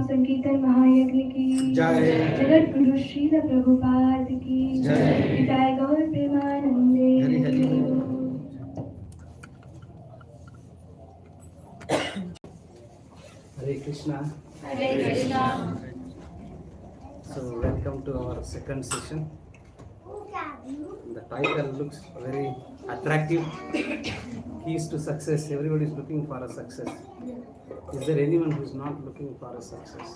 संकीर्तन महायज्ञ की जय, जगत गुरु श्री प्रभुपाद की जय, पिताय गौर प्रेमानंदे। Hare Krishna. Hare Krishna. So welcome to our second session. The title looks very attractive. Keys to success. Everybody is looking for a success. Is there anyone who is not looking for a success?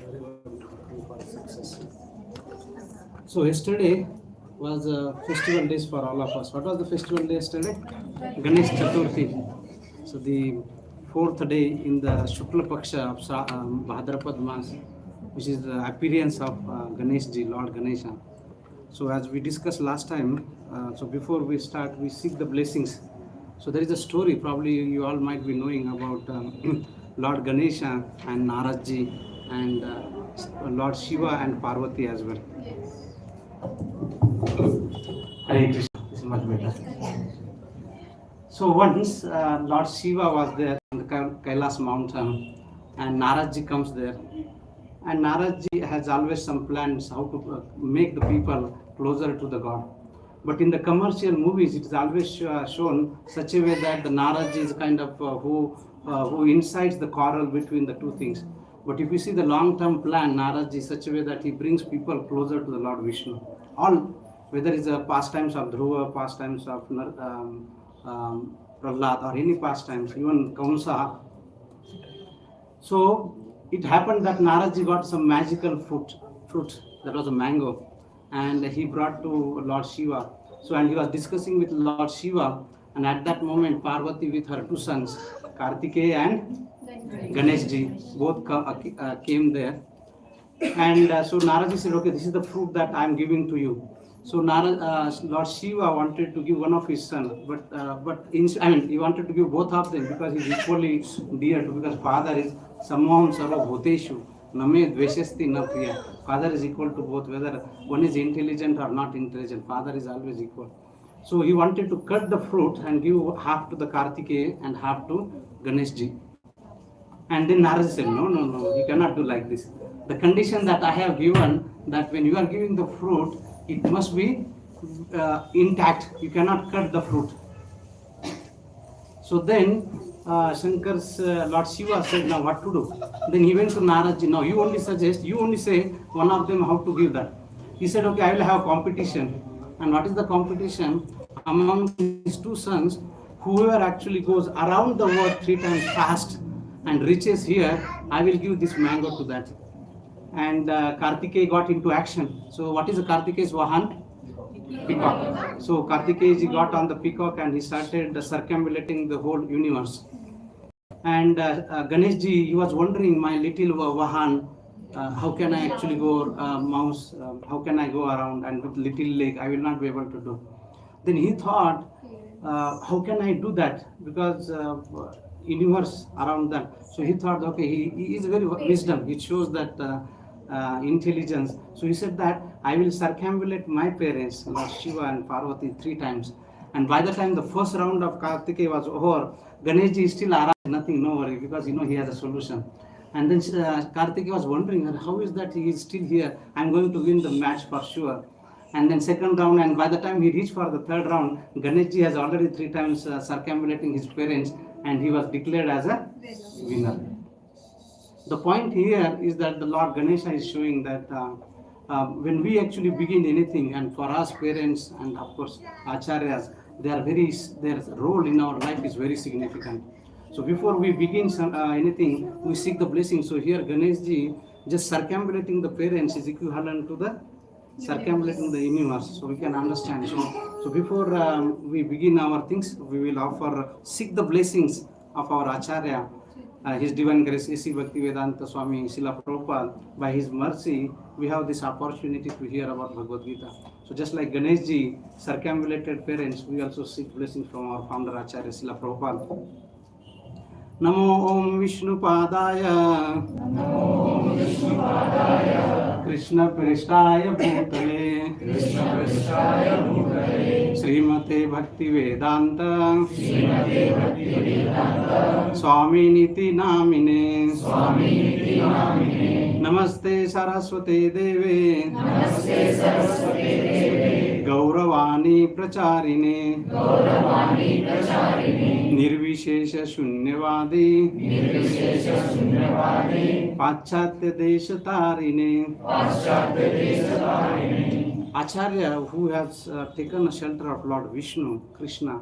Everyone is looking for a success. So yesterday was festival days for all of us. What was the festival day yesterday? Ganesh Chaturthi. So the fourth day in the Shukla Paksha of Bhadrapad Mas, which is the appearance of Ganesh Ji, Lord Ganesha. So as we discussed last time, so before we start, we seek the blessings. So there is a story, probably you all might be knowing about Lord Ganesha and Narad Ji and Lord Shiva and Parvati as well. Hare Krishna, this is much better. So once Lord Shiva was there on the Kailas mountain and Narad Ji comes there. And Narad Ji has always some plans how to make the people closer to the God. But in the commercial movies, it is always shown such a way that the Narad Ji is kind of who incites the quarrel between the two things. But if you see the long-term plan, Narad Ji is such a way that he brings people closer to the Lord Vishnu. All, whether it's the pastimes of Dhruva, pastimes of Prahlad, or any pastimes, even Kamsa. So it happened that Narad Ji got some magical fruit, that was a mango, and he brought to Lord Shiva. So, and he was discussing with Lord Shiva, and at that moment Parvati with her two sons, Kartikeya and Ganesh Ji, both came there. And so Narad Ji said, okay, this is the fruit that I am giving to you. So Lord Shiva wanted to give one of his sons, but he wanted to give both of them because he is equally dear to, because father is Sammoham Sarva Bhuteshu, Name Dveshasti Na Priya. Father is equal to both, whether one is intelligent or not intelligent, father is always equal. So he wanted to cut the fruit and give half to the Kartikeya and half to Ganesh Ji. And then Narad said, no, you cannot do like this. The condition that I have given, that when you are giving the fruit, it must be intact. You cannot cut the fruit. So then Shankar's Lord Shiva said, now what to do? Then he went to Narad Ji. Now you only suggest, you only say one of them how to give that. He said, okay, I will have competition. And what is the competition? Among his two sons, whoever actually goes around the world 3 times fast and reaches here, I will give this mango to that. And Kartikeya got into action. So what is the Kartikeya's Vahan? Peacock. So Kartikeya ji got on the peacock and he started circumambulating the whole universe. And Ganesh Ji, he was wondering, my little Vahan, how can I actually go mouse? How can I go around? And with little leg, I will not be able to do. Then he thought, how can I do that? Because universe around that. So he thought, okay, he is very wisdom. It shows that intelligence. So he said that I will circumambulate my parents, Lord Shiva and Parvati 3 times. And by the time the first round of Kartikeya was over, Ganesh Ji is still around, nothing, no worry, because he has a solution. And then Kartikeya was wondering, how is that he is still here? I'm going to win the match for sure. And then second round, and by the time he reached for the third round, Ganesh Ji has already 3 times circumambulating his parents, and he was declared as a winner. The point here is that the Lord Ganesha is showing that when we actually begin anything, and for us parents and of course acharyas, their role in our life is very significant. So before we begin anything, we seek the blessing. So here Ganesh Ji just circumambulating the parents is equivalent to the circumambulating the universe. So we can understand. So before we begin our things, we will seek the blessings of our acharya. His Divine Grace, A.C. Bhaktivedanta Swami Srila Prabhupada, by His mercy, we have this opportunity to hear about Bhagavad Gita. So just like Ganesh ji, circumambulated parents, we also seek blessings from our founder Acharya Srila Prabhupada. Namo Om Vishnupadaya Krishna Prestaya Bhutale Srimate Bhakti Vedanta Swami Niti Namine Namaste Saraswate Deve Gauravani Pracharine Nirvishesha Shunyavadi Pachatya Deshatarine Acharya, who has taken a shelter of Lord Vishnu, Krishna,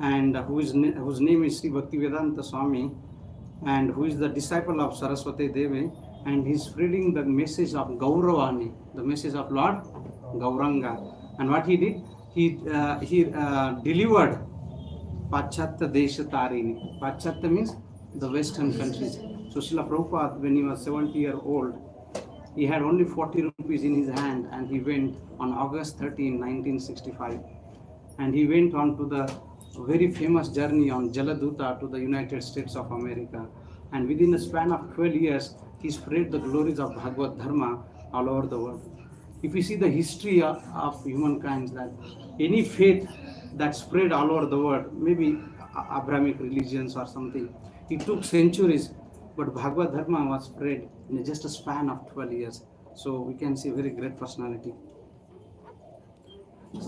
and whose name is Sri Bhaktivedanta Swami, and who is the disciple of Saraswati Devi, and he is spreading the message of Gauravani, the message of Lord Gauranga. And what he did, he delivered Pachatya Deshatarine. Pachatya means the Western countries. So Srila Prabhupada, when he was 70-year-old, he had only 40 rupees in his hand, and he went on August 13, 1965. And he went on to the very famous journey on Jaladuta to the United States of America. And within a span of 12 years, he spread the glories of Bhagavad Dharma all over the world. If you see the history of humankind, that any faith that spread all over the world, maybe Abrahamic religions or something, it took centuries, but Bhagavad Dharma was spread in just a span of 12 years. So we can see a very great personality.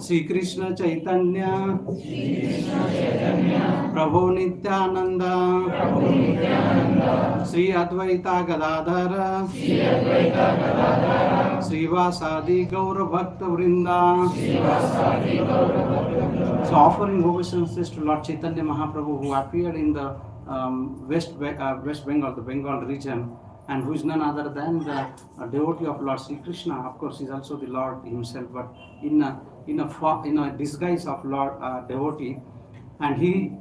Sri Krishna Chaitanya Prabhu Nityananda Sri Advaita Gadadhara Sri Vasadi Gaura Bhakta Vrinda. So offering obeisances to Lord Chaitanya Mahaprabhu, who appeared in the West Bengal, the Bengal region, and who is none other than the devotee of Lord Sri Krishna. Of course, he is also the Lord himself, but in a disguise of Lord devotee, and he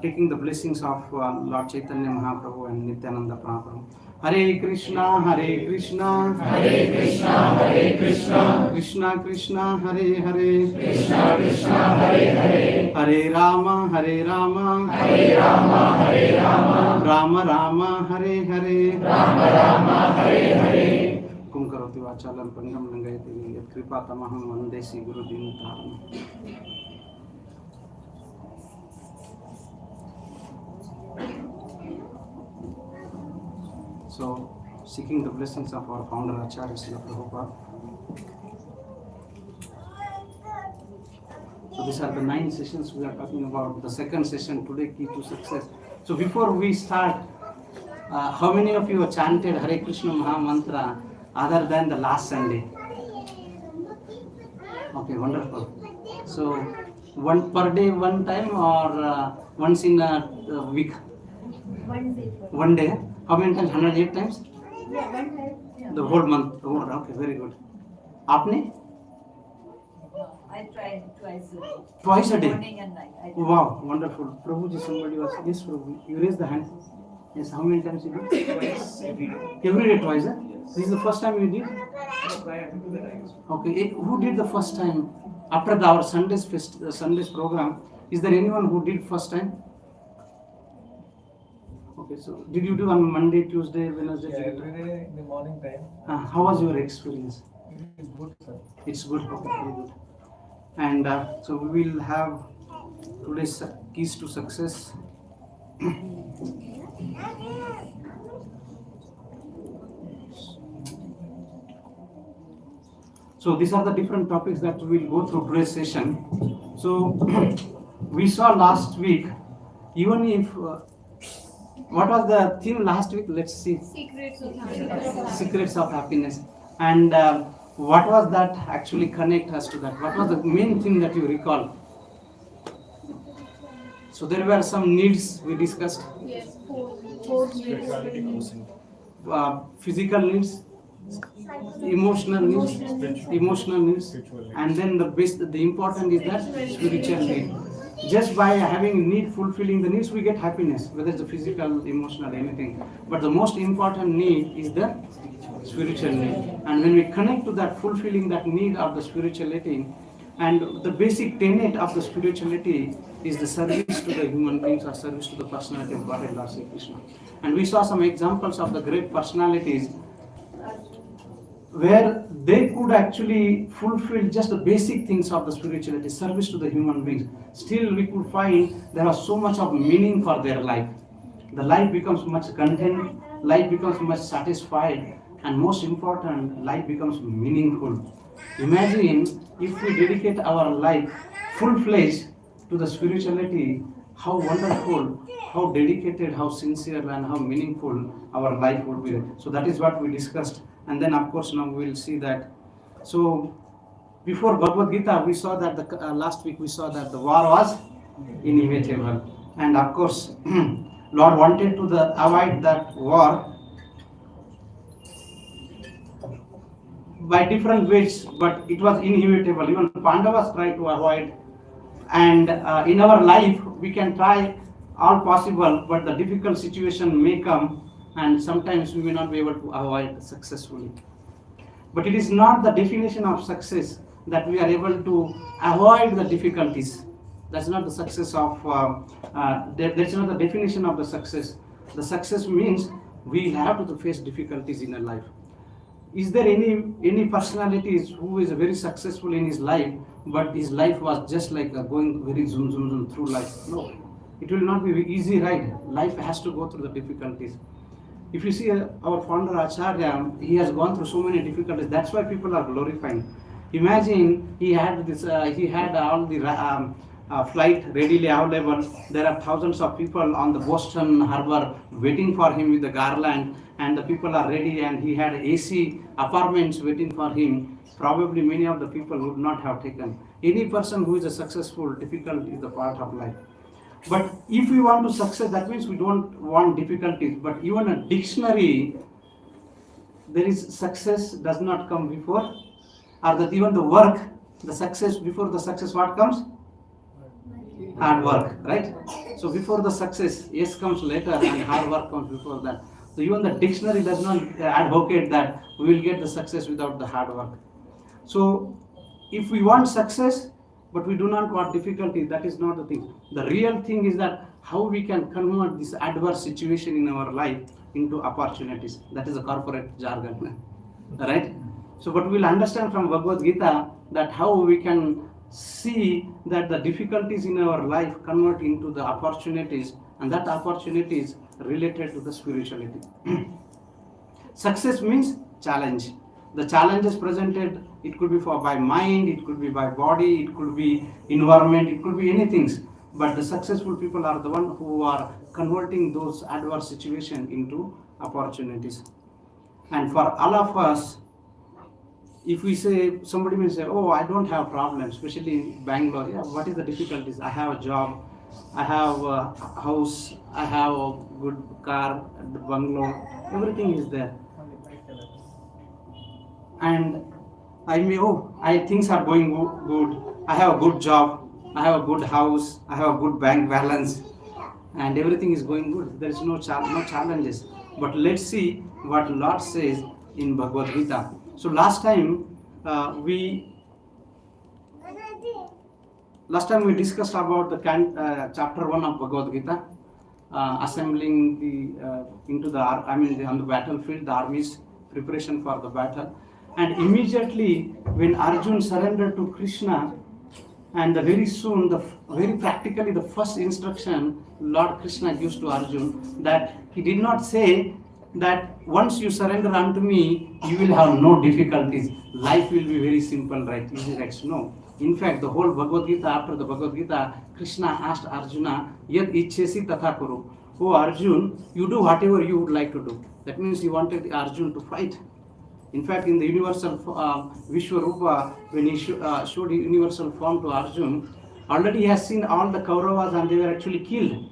taking the blessings of Lord Chaitanya Mahaprabhu and Nityananda Prabhu. Hare Krishna, Hare Krishna, Hare Krishna, Hare Krishna, Krishna Krishna, Hare Hare, Krishna Krishna, Hare Hare, Hare Rama, Hare Rama, Hare Rama, Hare Rama, Rama Rama, Hare Hare, Rama Rama, Hare Hare. Kum karoti vachalam pangam langayati yat kripa tamaham vande si guru dinutaram. So, seeking the blessings of our founder Acharya Srila Prabhupada. So these are the 9 sessions we are talking about. The second session today, Key to Success. So before we start, how many of you have chanted Hare Krishna Maha Mantra other than the last Sunday? Okay, wonderful. So one per day, one time, or once in a week? One day. How many times? 108 times? Yeah, one time. Yeah. The whole month. Oh, okay, very good. Apne? I try twice a day. Twice a day? Morning and night. Wow, wonderful. Prabhuji, somebody was. Yes, Prabhuji. You raise the hand. Yes, how many times you do? Twice every day. Every day, twice, eh? This is the first time you did? Prior to that, I was. Okay, who did the first time? After our Sunday's program, is there anyone who did first time? Okay, so did you do on Monday, Tuesday, Wednesday? Yeah, every day in the morning time. How was your experience? It is good, sir. It's good, okay, very good. And so we will have today's keys to success. So these are the different topics that we will go through today's session. So we saw last week, even if what was the theme last week? Let's see. Secrets of happiness. And what was that actually connect us to that? What was the main thing that you recall? So there were some needs we discussed. Yes, four needs. Physical needs, emotional needs, and then the important is that spiritual need. just by having need, fulfilling the needs, we get happiness, whether it's the physical, emotional, anything. But the most important need is the spiritual need. And when we connect to that, fulfilling that need of the spirituality, and the basic tenet of the spirituality is the service to the human beings or service to the personality of Godhead Lord Sri Krishna. And we saw some examples of the great personalities where they could actually fulfill just the basic things of the spirituality, service to the human beings. Still, we could find there was so much of meaning for their life. The life becomes much content, life becomes much satisfied, and most important, life becomes meaningful. Imagine if we dedicate our life full-fledged to the spirituality, how wonderful, how dedicated, how sincere, and how meaningful our life would be. So that is what we discussed. And then, of course, now we will see that. So, before Bhagavad Gita, we saw that last week we saw that the war was inevitable, and of course, Lord wanted to avoid that war by different ways, but it was inevitable. Even Pandavas tried to avoid, and in our life we can try all possible, but the difficult situation may come. And sometimes we may not be able to avoid successfully. But it is not the definition of success that we are able to avoid the difficulties. That's not the success of, that's not the definition of the success. The success means we have to face difficulties in our life. Is there any personalities who is very successful in his life, but his life was just like going very zoom, zoom, zoom through life? No, it will not be an easy ride. Life has to go through the difficulties. If you see our founder Acharya, he has gone through so many difficulties. That's why people are glorifying. Imagine he had this. He had all the flight readily available. There are thousands of people on the Boston Harbor waiting for him with the garland, and the people are ready. And he had AC apartments waiting for him. Probably many of the people would not have taken. Any person who is a successful, difficult is the part of life. But if we want to success, that means we don't want difficulties. But even a dictionary, there is success does not come before, or that even the work, the success, before the success, what comes? Hard work, right? So before the success, yes comes later, and hard work comes before that. So even the dictionary does not advocate that we will get the success without the hard work. So if we want success, but we do not want difficulty, that is not the thing. The real thing is that how we can convert this adverse situation in our life into opportunities. That is a corporate jargon, right? So, but we'll understand from Bhagavad Gita that how we can see that the difficulties in our life convert into the opportunities, and that opportunity is related to the spirituality. Success means challenge. The challenges presented, it could be by mind, it could be by body, it could be environment, it could be anything. But the successful people are the ones who are converting those adverse situations into opportunities. And for all of us, if we say, somebody may say, oh, I don't have problems, especially in Bangalore. Yeah, what is the difficulties? I have a job, I have a house, I have a good car, the bungalow, everything is there. And things are going good. I have a good job. I have a good house. I have a good bank balance, and everything is going good. There is no challenges. But let's see what Lord says in Bhagavad Gita. So last time we discussed about the chapter 1 of Bhagavad Gita, assembling on the battlefield, the armies, preparation for the battle. And immediately when Arjun surrendered to Krishna, and very soon, very practically, the first instruction Lord Krishna gives to Arjun, that he did not say that once you surrender unto me, you will have no difficulties. Life will be very simple, right? Easy, right? No. In fact, the whole Bhagavad Gita, after the Bhagavad Gita, Krishna asked Arjuna, Yad ichchesi tatha kuru. Oh Arjun, you do whatever you would like to do. That means he wanted Arjun to fight. In fact, in the universal Vishwarupa, when he showed universal form to Arjun, already he has seen all the Kauravas and they were actually killed.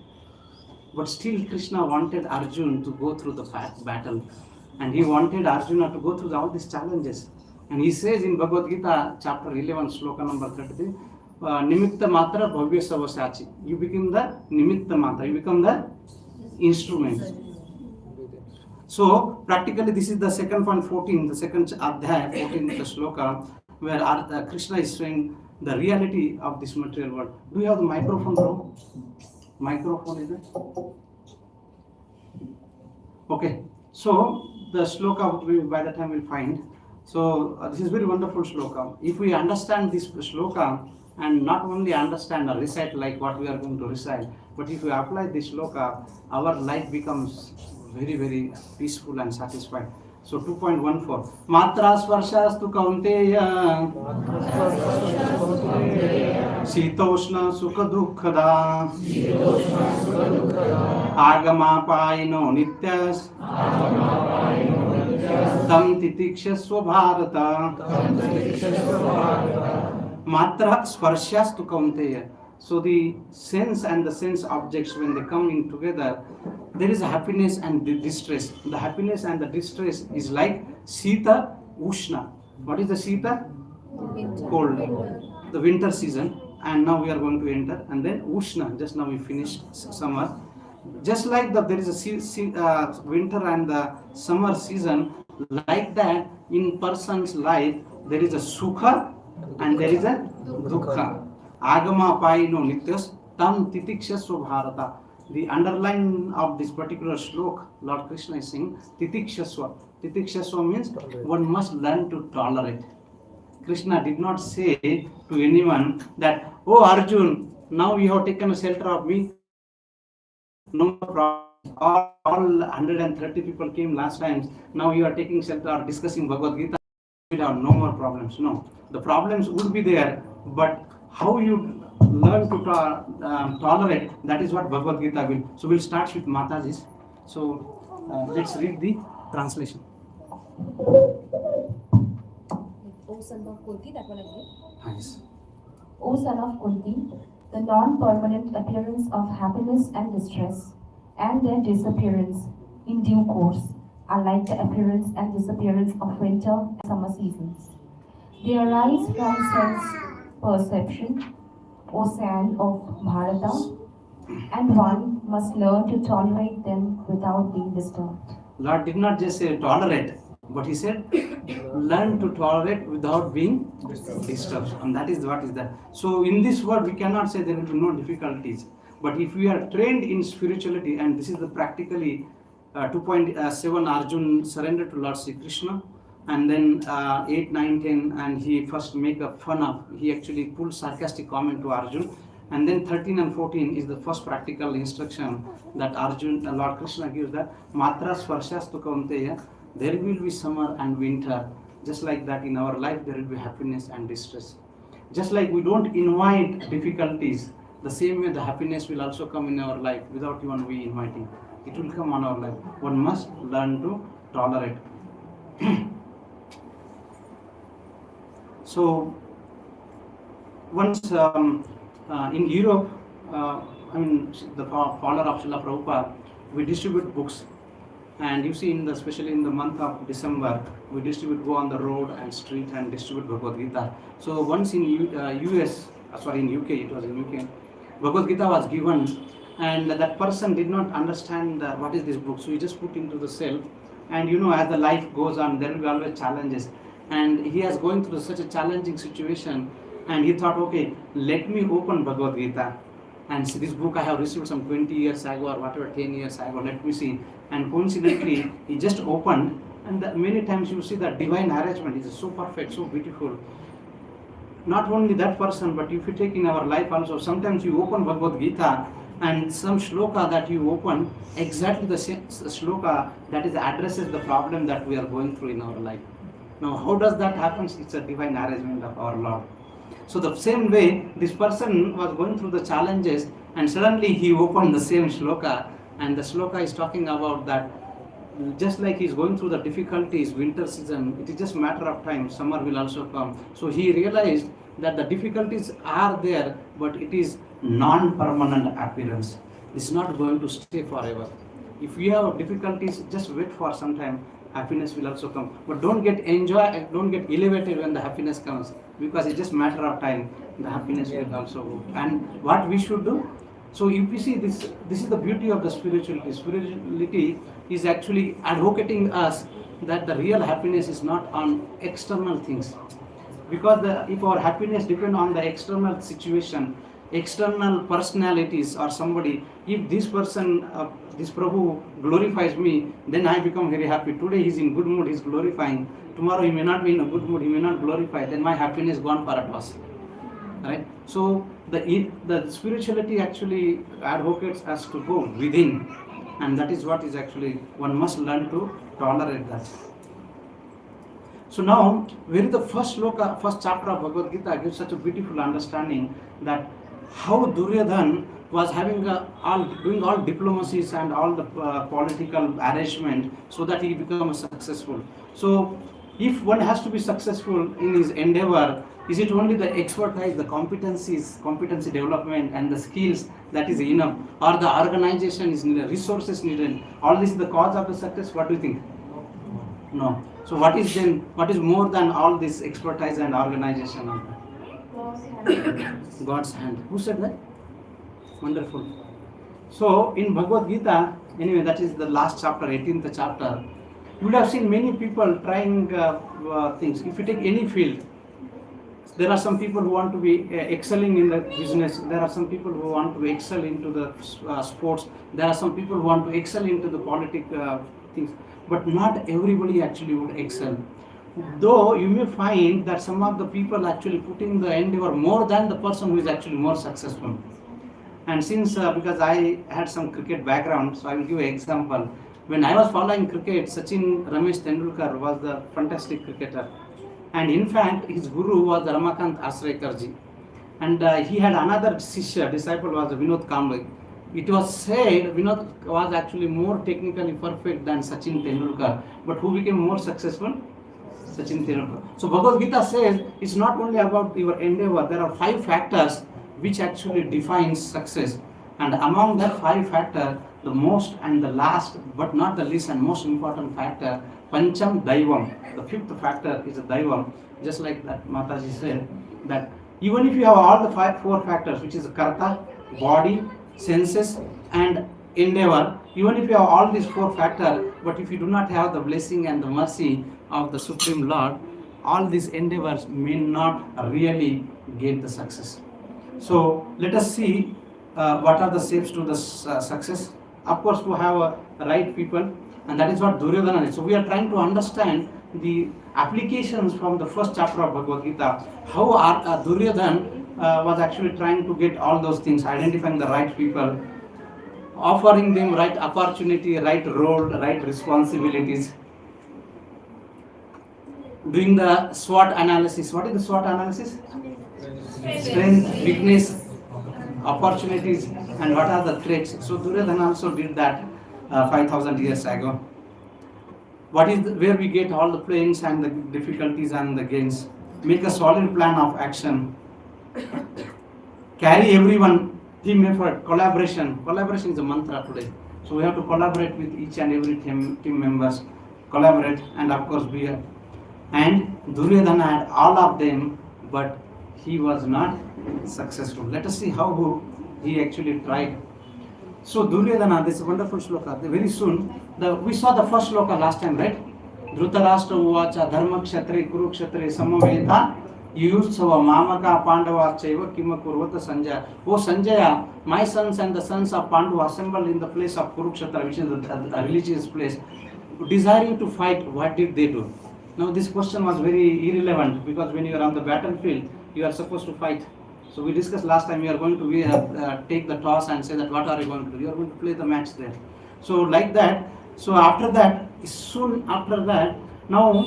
But still Krishna wanted Arjun to go through the battle. And he wanted Arjuna to go through all these challenges. And he says in Bhagavad Gita, chapter 11, sloka number 33, nimitta matra bhavya savasachi. You become the nimitta matra, you become the instrument. So practically this is the second point 14, the second adhyaya 14th shloka, where Krishna is showing the reality of this material world. Do you have the microphone, bro? Microphone is there? Okay, so the shloka by the time we'll find. So this is very wonderful shloka. If we understand this shloka and not only understand or recite like what we are going to recite, but if we apply this shloka, our life becomes very, very peaceful and satisfied. So 2.14. Matra svarshastu kaunteya Sitoshna sukha dukkhada Agama paino nityas Tam titikshasva bharata Matra svarshastu kaunteya. So the sense and the sense objects, when they come in together, there is a happiness and distress. The happiness and the distress is like Sita Ushna. What is the Sita? Cold. The winter season. And now we are going to enter. And then Ushna. Just now we finished summer. Just like that, there is a winter and the summer season. Like that, in person's life, there is a Sukha and there is a Dukha. Agama paino nityas tam titikshasva bharata. The underline of this particular slok, Lord Krishna is saying titikshasva. Titikshasva means one must learn to tolerate. Krishna did not say to anyone that, oh Arjun, now you have taken a shelter of me. No problem. All 130 people came last time. Now you are taking shelter or discussing Bhagavad Gita. You have no more problems. No. The problems would be there, but how you learn to tolerate, that is what Bhagavad Gita will. So we'll start with Mataji's. So let's read the translation. O son of Kunti, that one again. Yes. O son of Kunti, the non-permanent appearance of happiness and distress and their disappearance in due course are like the appearance and disappearance of winter and summer seasons. They arise from sense perception, ocean of Bharata, and one must learn to tolerate them without being disturbed. Lord did not just say tolerate, but he said learn to tolerate without being disturbed. And that is what is that. So in this world we cannot say there will be no difficulties. But if we are trained in spirituality, and this is the practically 2.7 Arjun surrendered to Lord Sri Krishna. And then 8, 9, 10, and he first make a fun of, he actually pulled sarcastic comment to Arjun. And then 13 and 14 is the first practical instruction that Arjun, Lord Krishna gives, that Matra Svarshastu Kaunteya, there will be summer and winter. Just like that in our life, there will be happiness and distress. Just like we don't invite difficulties, the same way the happiness will also come in our life without even we inviting. It will come on our life. One must learn to tolerate. So once in Europe, the founder of Srila Prabhupada, we distribute books, and you see especially in the month of December, we go on the road and street and distribute Bhagavad Gita. So once in UK, it was in UK, Bhagavad Gita was given, and that person did not understand what is this book, so he just put into the shelf. And as the life goes on, there will be always challenges. And he is going through such a challenging situation, and he thought, okay, let me open Bhagavad Gita and see this book I have received some 20 years ago or whatever, 10 years ago, let me see. And coincidentally, he just opened, and many times you see that divine arrangement is so perfect, so beautiful. Not only that person, but if you take in our life also, sometimes you open Bhagavad Gita and some shloka that you open, exactly the same shloka that is addresses the problem that we are going through in our life. Now, how does that happen? It's a divine arrangement of our Lord. So the same way, this person was going through the challenges, and suddenly he opened the same shloka, and the shloka is talking about that just like he's going through the difficulties, winter season, it is just a matter of time, summer will also come. So he realized that the difficulties are there, but it is non-permanent appearance. It's not going to stay forever. If you have difficulties, just wait for some time, happiness will also come. But don't get elevated when the happiness comes. because it's just matter of time. The happiness will also go. And what we should do? So if we see this is the beauty of the spirituality. Spirituality is actually advocating us that the real happiness is not on external things. Because if our happiness depends on the external situation, external personalities or somebody, if this person, this Prabhu glorifies me, then I become very happy. Today he's in good mood, he's glorifying. Tomorrow he may not be in a good mood, he may not glorify. Then my happiness gone for a toss. Right? So the spirituality actually advocates us to go within, and that is what is actually one must learn to tolerate that. So now, where is the first chapter of Bhagavad Gita gives such a beautiful understanding that how Duryodhana was having doing all diplomacies and all the political arrangement so that he become successful. So if one has to be successful in his endeavor, is it only the expertise, the competency development and the skills that is enough, or the organization is needed, resources needed? All this is the cause of the success. What do you think? No. So what is more than all this expertise and organization? God's hand. Who said that? Wonderful. So in Bhagavad Gita, anyway, that is the last chapter, 18th chapter. You would have seen many people trying things. If you take any field, there are some people who want to be excelling in the business. There are some people who want to excel into the sports. There are some people who want to excel into the political things. But not everybody actually would excel. Though you may find that some of the people actually putting the endeavor more than the person who is actually more successful. And since, because I had some cricket background, so I will give an example. When I was following cricket, Sachin Ramesh Tendulkar was the fantastic cricketer. And in fact, his guru was Ramakant Asrekarji. And he had another disciple was Vinod Kamble. It was said Vinod was actually more technically perfect than Sachin Tendulkar. But who became more successful? Sachin Tendulkar. So Bhagavad Gita says it's not only about your endeavor. There are 5 factors which actually defines success. And among that 5 factors, the most and the last, but not the least and most important factor, Pancham Daivam. The 5th factor is a Daivam. Just like that Mataji said, that even if you have all the 4 factors, which is Karta, body, senses and endeavor, even if you have all these 4 factors, but if you do not have the blessing and the mercy of the Supreme Lord, all these endeavors may not really get the success. So let us see what are the steps to the success. Of course, to have right people, and that is what Duryodhana is. So we are trying to understand the applications from the first chapter of Bhagavad Gita, how Duryodhana was actually trying to get all those things, identifying the right people, offering them right opportunity, right role, right responsibilities, doing the SWOT analysis. What is the SWOT analysis? Strength, weakness, opportunities, and what are the threats. So Duryodhana also did that 5,000 years ago. What is where we get all the pains and the difficulties and the gains. Make a solid plan of action. Carry everyone, team effort, collaboration. Collaboration is a mantra today. So we have to collaborate with each and every team members. Collaborate and of course be a. And Duryodhana had all of them, but he was not successful. Let us see how he actually tried. So Duryodhana, this is a wonderful shloka. Very soon, we saw the first shloka last time, right? Dhritarashtra uvacha dharma kshatri kurukshatri samaveta yuyutsava mamaka pandava chaiva kima kurvata Sanjaya. Oh Sanjaya, my sons and the sons of Pandu assembled in the place of Kurukshetra, which is a religious place, desiring to fight. What did they do? Now this question was very irrelevant, because when you are on the battlefield, you are supposed to fight. So we discussed last time, you are going to take the toss and say that what are you going to do? You are going to play the match there. So like that, so after that, soon after that, now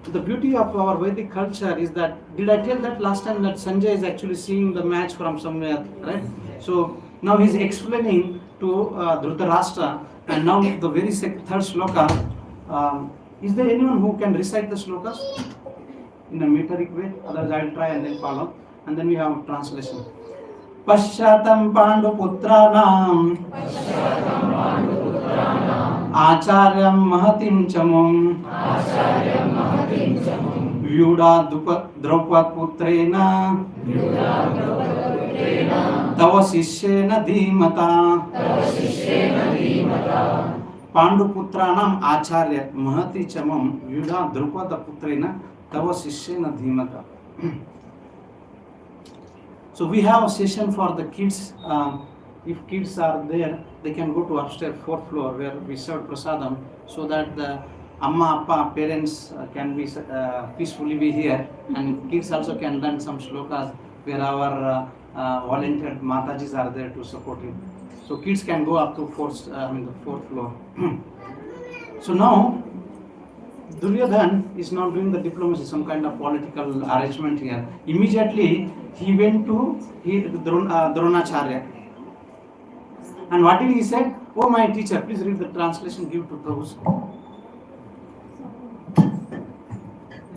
the beauty of our Vedic culture is that, did I tell that last time that Sanjay is actually seeing the match from somewhere, right? So now he is explaining to Dhritarashtra, and now the very third shloka, is there anyone who can recite the shlokas in a metric way? Otherwise I will try and then follow. And then we have translation. Pashyatam Pandu Putranam Acharyam Mahatim Chamum व्यूढा द्रौपदपुत्रेण तव शिष्येन धीमता पांडुपुत्राणाम आचार्य महति च मम व्यूढा द्रौपदपुत्रेण तव शिष्येन धीमता. So we have a session for the kids. If kids are there, they can go to upstairs 4th floor where we serve prasadam, so that the amma, appa, parents can be peacefully be here, and kids also can learn some shlokas where our volunteer matajis are there to support him. So kids can go up to the 4th floor. So now Duryodhan is now doing the diplomacy, some kind of political arrangement here. Immediately he went to Dronacharya. And what did he say? Oh my teacher, please read the translation, give to Prabhuji.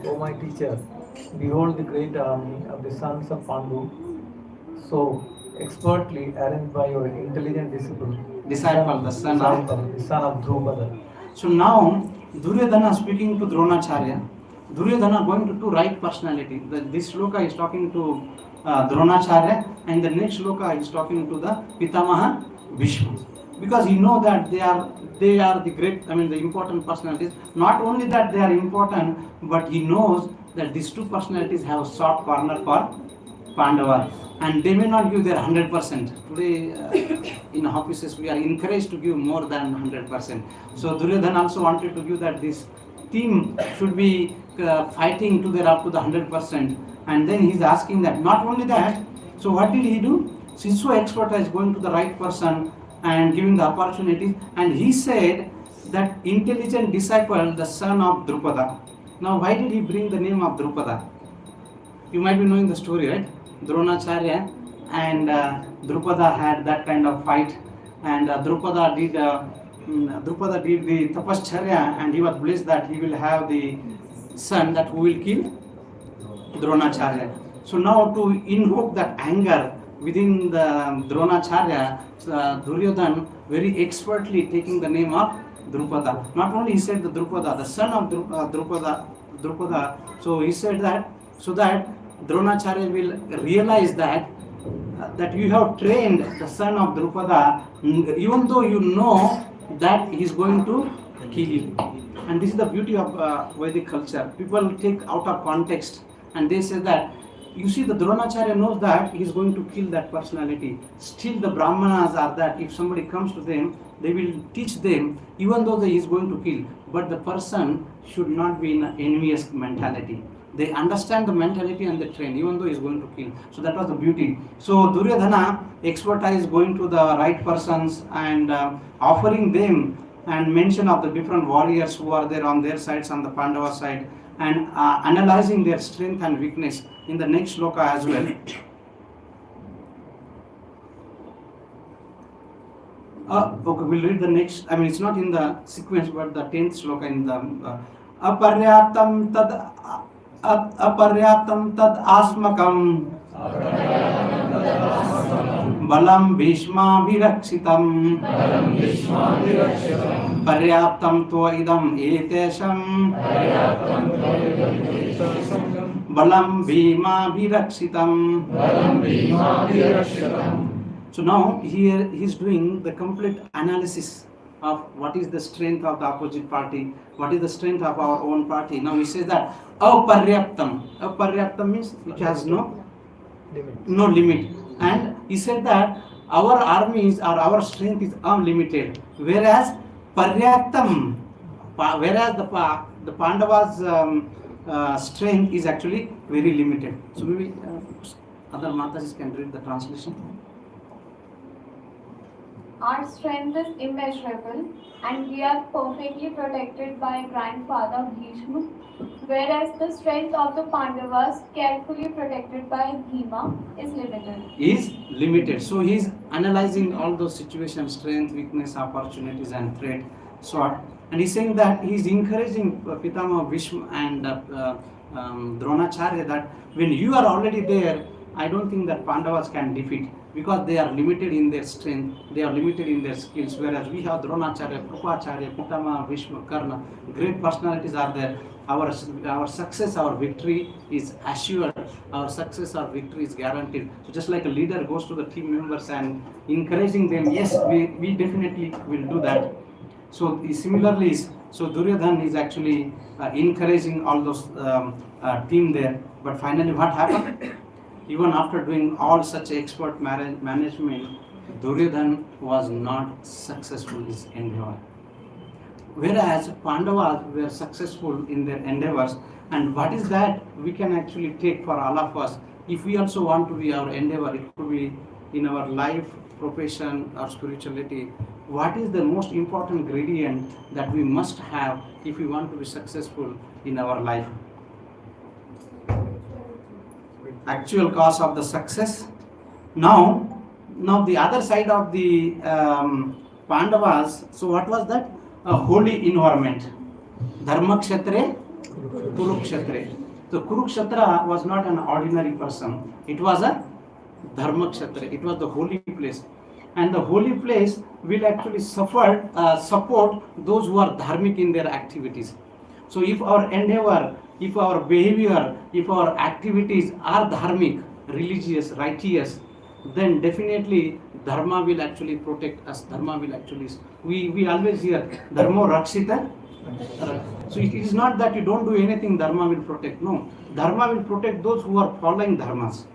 O my teacher, behold the great army of the sons of Pandu, so expertly arranged by your intelligent disciple, the son of Drupada. So now Duryodhana speaking to Dronacharya. Duryodhana going to two right personality. This shloka is talking to Dronacharya, and the next shloka is talking to the Pitamaha Bhishma. Because he know that they are the great, the important personalities. Not only that they are important, but he knows that these two personalities have a soft corner for Pandava, and they may not give their 100%. Today in offices we are encouraged to give more than 100%. So Duryodhana also wanted to give that this team should be fighting to their up to the 100%. And then he's asking that. Not only that, so what did he do? Since so expert is going to the right person and giving the opportunity, and he said that intelligent disciple, the son of Drupada. Now why did he bring the name of Drupada? You might be knowing the story, right? Dronacharya and Drupada had that kind of fight, and Drupada did the tapascharya, and he was blessed that he will have the son that who will kill Dronacharya. So now to invoke that anger within the Dronacharya, Duryodhan very expertly taking the name of Drupada. Not only he said the Drupada, the son of Drupada. So he said that so that Dronacharya will realize that you have trained the son of Drupada, even though you know that he is going to kill you. And this is the beauty of Vedic culture. People take out of context and they say that, you see, the Dronacharya knows that he is going to kill that personality. Still the Brahmanas are that if somebody comes to them, they will teach them, even though he is going to kill, but the person should not be in an envious mentality. They understand the mentality and they train, even though he is going to kill. So that was the beauty. So Duryodhana expertise going to the right persons and offering them and mention of the different warriors who are there on their sides, on the Pandava side, and analyzing their strength and weakness in the next shloka as well. Okay, we'll read the next. It's not in the sequence, but the 10th shloka in the aparyaptam tad asmakam balam bhishma virakshitam paryaptam tva idam etesham balam bhima virakshitam. So now here he is doing the complete analysis of what is the strength of the opposite party, what is the strength of our own party. Now he says that aparyaptam means which has no limit. And he said that our armies or our strength is unlimited, whereas paryaptam, whereas the Pandavas' strength is actually very limited. So maybe other Matajis can read the translation. Our strength is immeasurable, and we are perfectly protected by grandfather Bhishma, whereas the strength of the Pandavas, carefully protected by Bhima, is limited. So he is analyzing all those situations, strength, weakness, opportunities, and threat, sword. And he's saying that he is encouraging Pitama Bhishma and Dronacharya that when you are already there, I don't think that Pandavas can defeat, because they are limited in their strength, they are limited in their skills, whereas we have Dronacharya, Krupacharya, Pitama, Bhishma, Karna, great personalities are there. Our success, our victory is assured, our success, our victory is guaranteed. So just like a leader goes to the team members and encouraging them, yes, we definitely will do that. So similarly, so Duryodhan is actually encouraging all those team there. But finally, what happened? Even after doing all such expert management, Duryodhan was not successful in his endeavor. Whereas Pandavas were successful in their endeavors. And what is that we can actually take for all of us? If we also want to be our endeavor, it could be in our life, profession, or spirituality. What is the most important ingredient that we must have if we want to be successful in our life? Actual cause of the success. Now the other side of the Pandavas, so what was that? A holy environment. Dharma Kshetre, Kurukshetre. So Kurukshetra was not an ordinary person. It was a Dharma Kshetra. It was the holy place. And the holy place will actually support those who are dharmic in their activities. So if our endeavor, if our behavior, if our activities are dharmic, religious, righteous, then definitely dharma will actually protect us. Dharma will actually, we always hear dharma rakshita. So it is not that you don't do anything, dharma will protect. No, dharma will protect those who are following dharmas.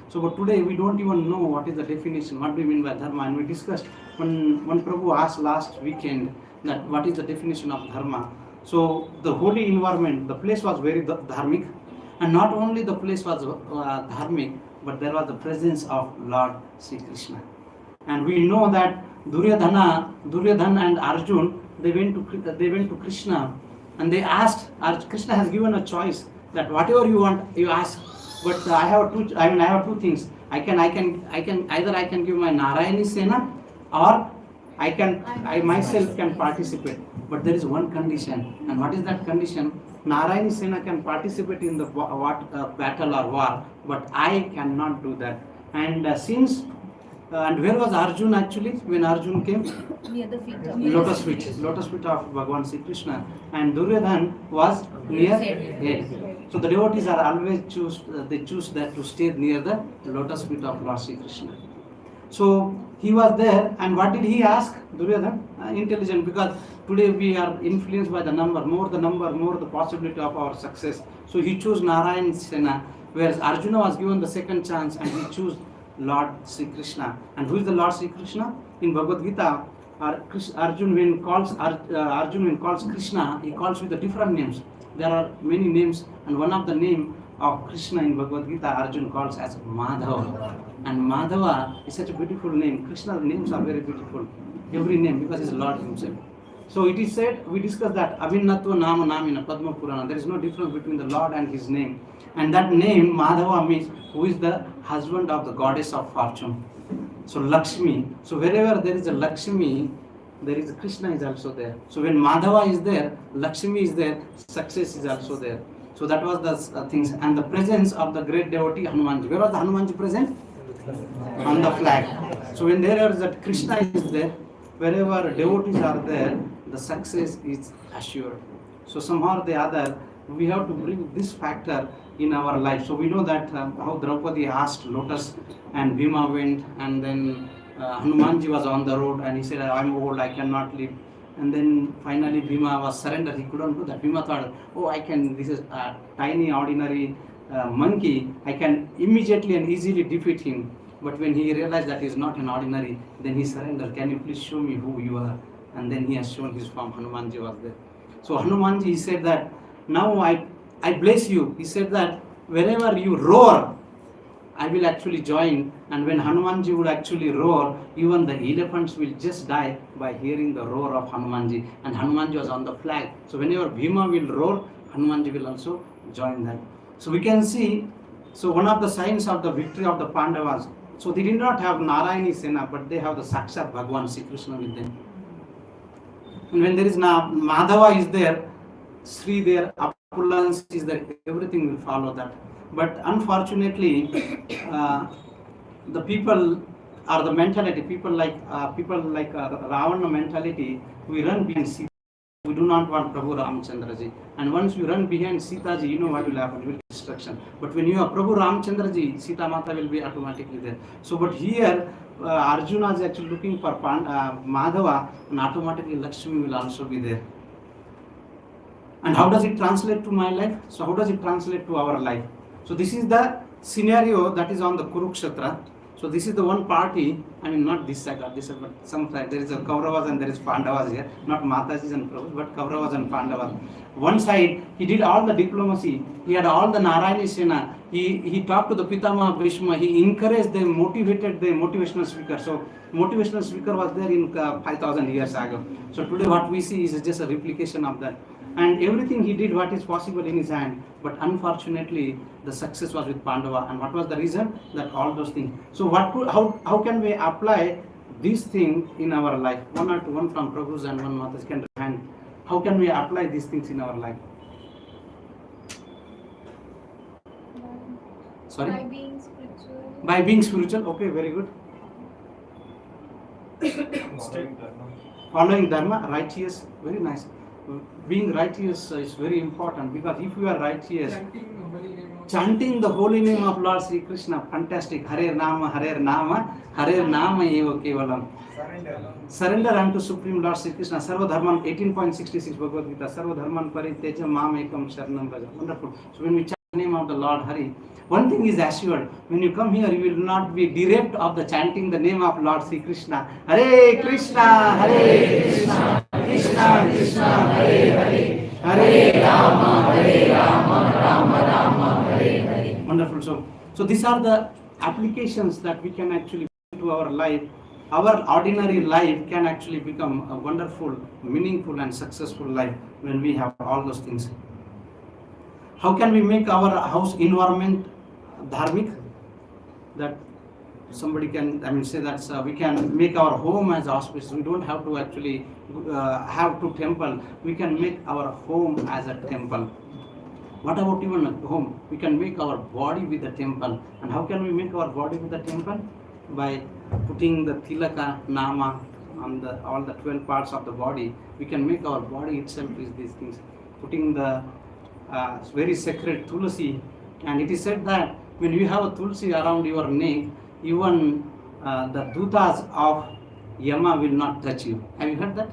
So but today we don't even know what is the definition, what do we mean by dharma. And we discussed when Prabhu asked last weekend that what is the definition of dharma. So the holy environment, the place was very dharmic, and not only the place was dharmic, but there was the presence of Lord Sri Krishna. And we know that Duryodhana and Arjun, they went to Krishna, and they asked. Krishna has given a choice that whatever you want, you ask. But I have two things. I can either give my Narayani Sena, or I myself can participate. But there is one condition, and what is that condition? Narayani Sena can participate in the battle or war, but I cannot do that. And and where was Arjun actually when Arjun came? Near the feet of Lotus feet of Bhagavan Sri Krishna, and Duryodhan was near head. So the devotees are always choose that to stay near the lotus feet of Lord Sri Krishna. So he was there, and what did he ask? Duryodhan, intelligent, because today we are influenced by the number, more the possibility of our success. So he chose Narayan Sena, whereas Arjuna was given the second chance, and he chose Lord Sri Krishna. And who is the Lord Sri Krishna? In Bhagavad Gita, Arjun when calls Krishna, he calls with the different names. There are many names, and one of the name of Krishna in Bhagavad Gita, Arjun calls as Madhava. And Madhava is such a beautiful name. Krishna's names are very beautiful. Every name, because he is Lord himself. So it is said, we discussed that Abhinatva Nama Namina Padma Purana. There is no difference between the Lord and his name. And that name, Madhava, means who is the husband of the goddess of fortune. So Lakshmi. So wherever there is a Lakshmi, there is a Krishna is also there. So when Madhava is there, Lakshmi is there, success is also there. So that was the things. And the presence of the great devotee Hanumanji. Where was the Hanumanji present? On the flag. So when there is that Krishna is there, wherever devotees are there, the success is assured. So somehow or the other, we have to bring this factor in our life. So we know that how Draupadi asked lotus, and Bhima went, and then Hanumanji was on the road, and he said, I'm old, I cannot live. And then finally Bhima was surrendered, he couldn't do that. Bhima thought, this is a tiny ordinary monkey, I can immediately and easily defeat him. But when he realized that he is not an ordinary, then he surrendered. Can you please show me who you are? And then he has shown his form. Hanumanji was there. So Hanumanji, he said that, now I bless you. He said that whenever you roar, I will actually join. And when Hanumanji would actually roar, even the elephants will just die by hearing the roar of Hanumanji. And Hanumanji was on the flag. So whenever Bhima will roar, Hanumanji will also join that. So we can see, so one of the signs of the victory of the Pandavas, so they did not have Narayani Sena, but they have the Sakshat Bhagavan Sri Krishna with them. And when there is Madhava is there, Sri there, opulence is there, everything will follow that. But unfortunately, the people or the mentality, people like Ravana mentality, we run behind Sita. We do not want Prabhu Ramchandraji. And once you run behind Sita ji, you know what will happen, will be destruction. But when you are Prabhu Ramchandraji, Sita Mata will be automatically there. So, but here, Arjuna is actually looking for Madhava, and automatically Lakshmi will also be there. And how does it translate to my life? So, how does it translate to our life? So, this is the scenario that is on the Kurukshetra. So this is the one party, I mean not this side or this side, but some side. There is a Kauravas and there is Pandavas here, not Matajis and Prabhus, but Kauravas and Pandavas. One side, he did all the diplomacy, he had all the Narayani Sena, he talked to the Pitamaha Bhishma, he encouraged them, motivated the motivational speaker. So motivational speaker was there in 5,000 years ago. So today what we see is just a replication of that. And everything he did what is possible in his hand, but unfortunately the success was with Pandava. And what was the reason? That all those things. So what could, how can we apply these things in our life? One or two, one from Prabhu's and one Mata's can hand. How can we apply these things in our life? Sorry? By being spiritual. By being spiritual. Okay, very good. Following Dharma, righteous, very nice. Being righteous is very important, because if you are righteous, chanting the holy name of Lord Sri Krishna, fantastic. Hare Nama, Hare Nama, Hare Nama eva kevalam. Surrender unto Supreme Lord Sri Krishna. Sarva Dharman, 18.66 Bhagavad Gita. Sarva Dharman Pariteja Mam Ekam Sharanam Braja. Wonderful. So when we chant the name of the Lord Hari, one thing is assured, when you come here, you will not be bereft of the chanting the name of Lord Sri Krishna. Hare Krishna, Hare Krishna, Krishna Krishna, Hare Hare, Hare Rama, Rama Rama, Hare Hare. Wonderful. So these are the applications that we can actually put to our life. Our ordinary life can actually become a wonderful, meaningful and successful life when we have all those things. How can we make our house environment dharmic? That somebody can, say that we can make our home as auspicious. We don't have to actually have to temple. We can make our home as a temple. What about even a home? We can make our body with a temple. And how can we make our body with a temple? By putting the tilaka, nama on all the 12 parts of the body. We can make our body itself with these things. Putting the very sacred tulsi, and it is said that when you have a tulsi around your neck, even the dutas of Yama will not touch you. Have you heard that?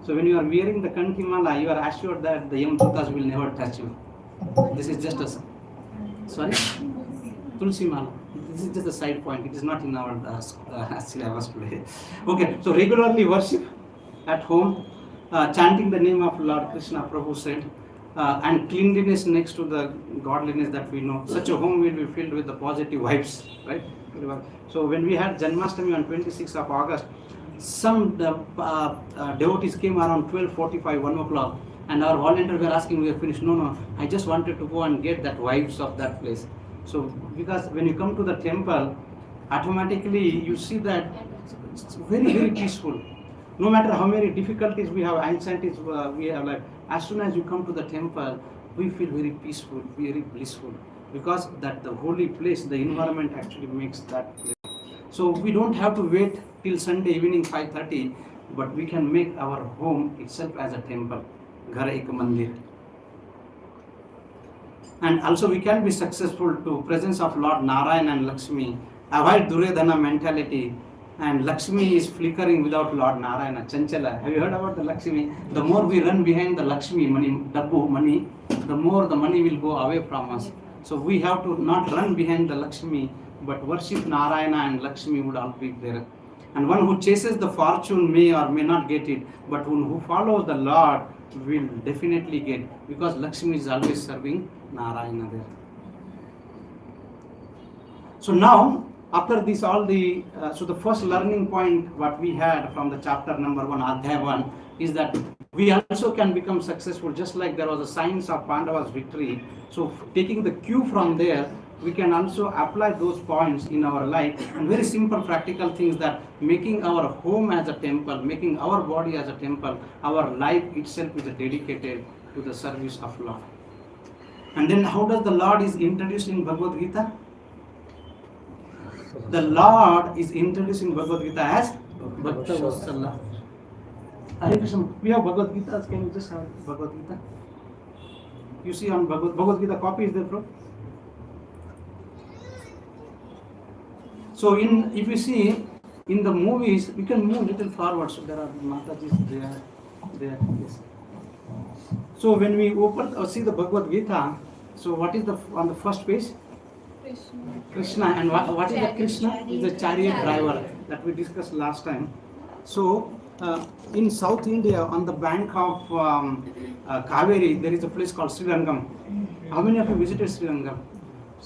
So when you are wearing the Kantimala, you are assured that the Yam dutas will never touch you. This is just a tulsi mala. This is just a side point. It is not in our syllabus today. Okay, so regularly worship at home, chanting the name of Lord Krishna, Prabhu said, and cleanliness next to the godliness that we know. Such a home will be filled with the positive vibes, right? So when we had Janmashtami on 26th of August, some devotees came around 12:45, 1 o'clock, and our volunteers were asking, we are finished. No, I just wanted to go and get that vibes of that place. So because when you come to the temple, automatically you see that it's very, very peaceful. No matter how many difficulties we have, anxieties we have, like, as soon as you come to the temple, we feel very peaceful, very blissful, because that the holy place, the environment actually makes that place. So we don't have to wait till Sunday evening 5:30, but we can make our home itself as a temple. Ghar ek mandir. And also we can be successful to presence of Lord Narayana and Lakshmi. Avoid Duryodhana mentality. And Lakshmi is flickering without Lord Narayana. Chanchala. Have you heard about the Lakshmi? The more we run behind the Lakshmi, money, the more the money will go away from us. So we have to not run behind the Lakshmi, but worship Narayana and Lakshmi would all be there. And one who chases the fortune may or may not get it, but one who follows the Lord will definitely get, because Lakshmi is always serving Narayana there. So now, after this, all the so the first learning point what we had from the chapter number 1, Adhyaya 1, is that we also can become successful, just like there was a signs of Pandava's victory. So taking the cue from there, we can also apply those points in our life, and very simple practical things, that making our home as a temple, making our body as a temple, our life itself is dedicated to the service of Lord. And then how does the Lord is introduced in Bhagavad Gita? The Lord is introduced in Bhagavad Gita as Bhakta Vatsala. Hare Krishna. We have Bhagavad Gita. Can you just have Bhagavad Gita? You see on Bhagavad Gita copy is there, bro? So if you see in the movies, we can move little forward. So there are Matajis there. Yes. So when we open or see the Bhagavad Gita, so what is on the first page? Krishna. And what is the Krishna? Is the chariot driver that we discussed last time. So in South India, on the bank of Kaveri, there is a place called Sri Rangam. How many of you visited Sri Rangam?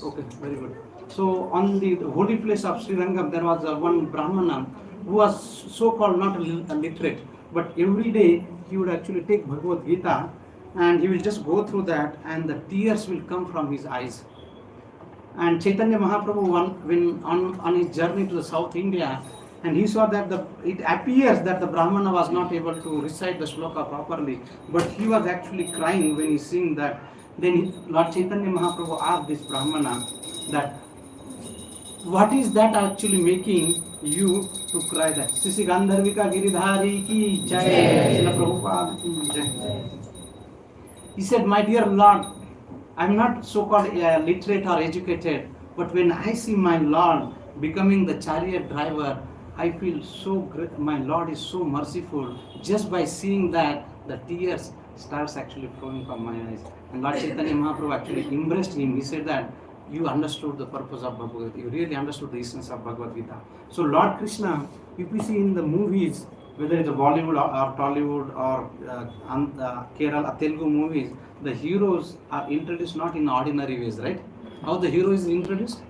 Okay, very good. So on the holy place of Sri Rangam, there was one Brahmana who was so-called not literate, but every day he would actually take Bhagavad Gita and he will just go through that and the tears will come from his eyes. And Chaitanya Mahaprabhu, when on his journey to the South India, and he saw that it appears that the Brahmana was not able to recite the shloka properly, but he was actually crying when he seeing that. Then Lord Chaitanya Mahaprabhu asked this Brahmana that, what is that actually making you to cry that? Sisi Gandharvika Giridhari ki jai, Srila Prabhupada ki jai. He said, my dear Lord, I am not so-called literate or educated, but when I see my Lord becoming the chariot driver, I feel so great. My Lord is so merciful. Just by seeing that, the tears starts actually flowing from my eyes. And Lord Chaitanya Mahaprabhu actually embraced him. He said that you understood the purpose of Bhagavad Gita. You really understood the essence of Bhagavad Gita. So Lord Krishna, if we see in the movies, whether it's a Bollywood or Tollywood or Kerala, Telugu movies, the heroes are introduced not in ordinary ways, right? How the hero is introduced?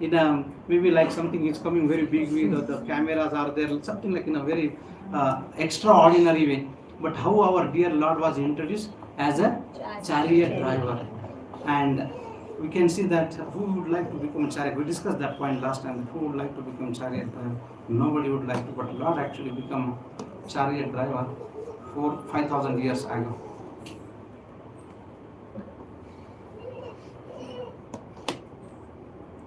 In maybe like something is coming very big with the cameras are there, something like in a very extraordinary way. But how our dear Lord was introduced? As a chariot driver. And we can see that who would like to become a chariot? We discussed that point last time. Who would like to become chariot driver? Nobody would like to, but Lord actually become chariot driver 5,000 years ago.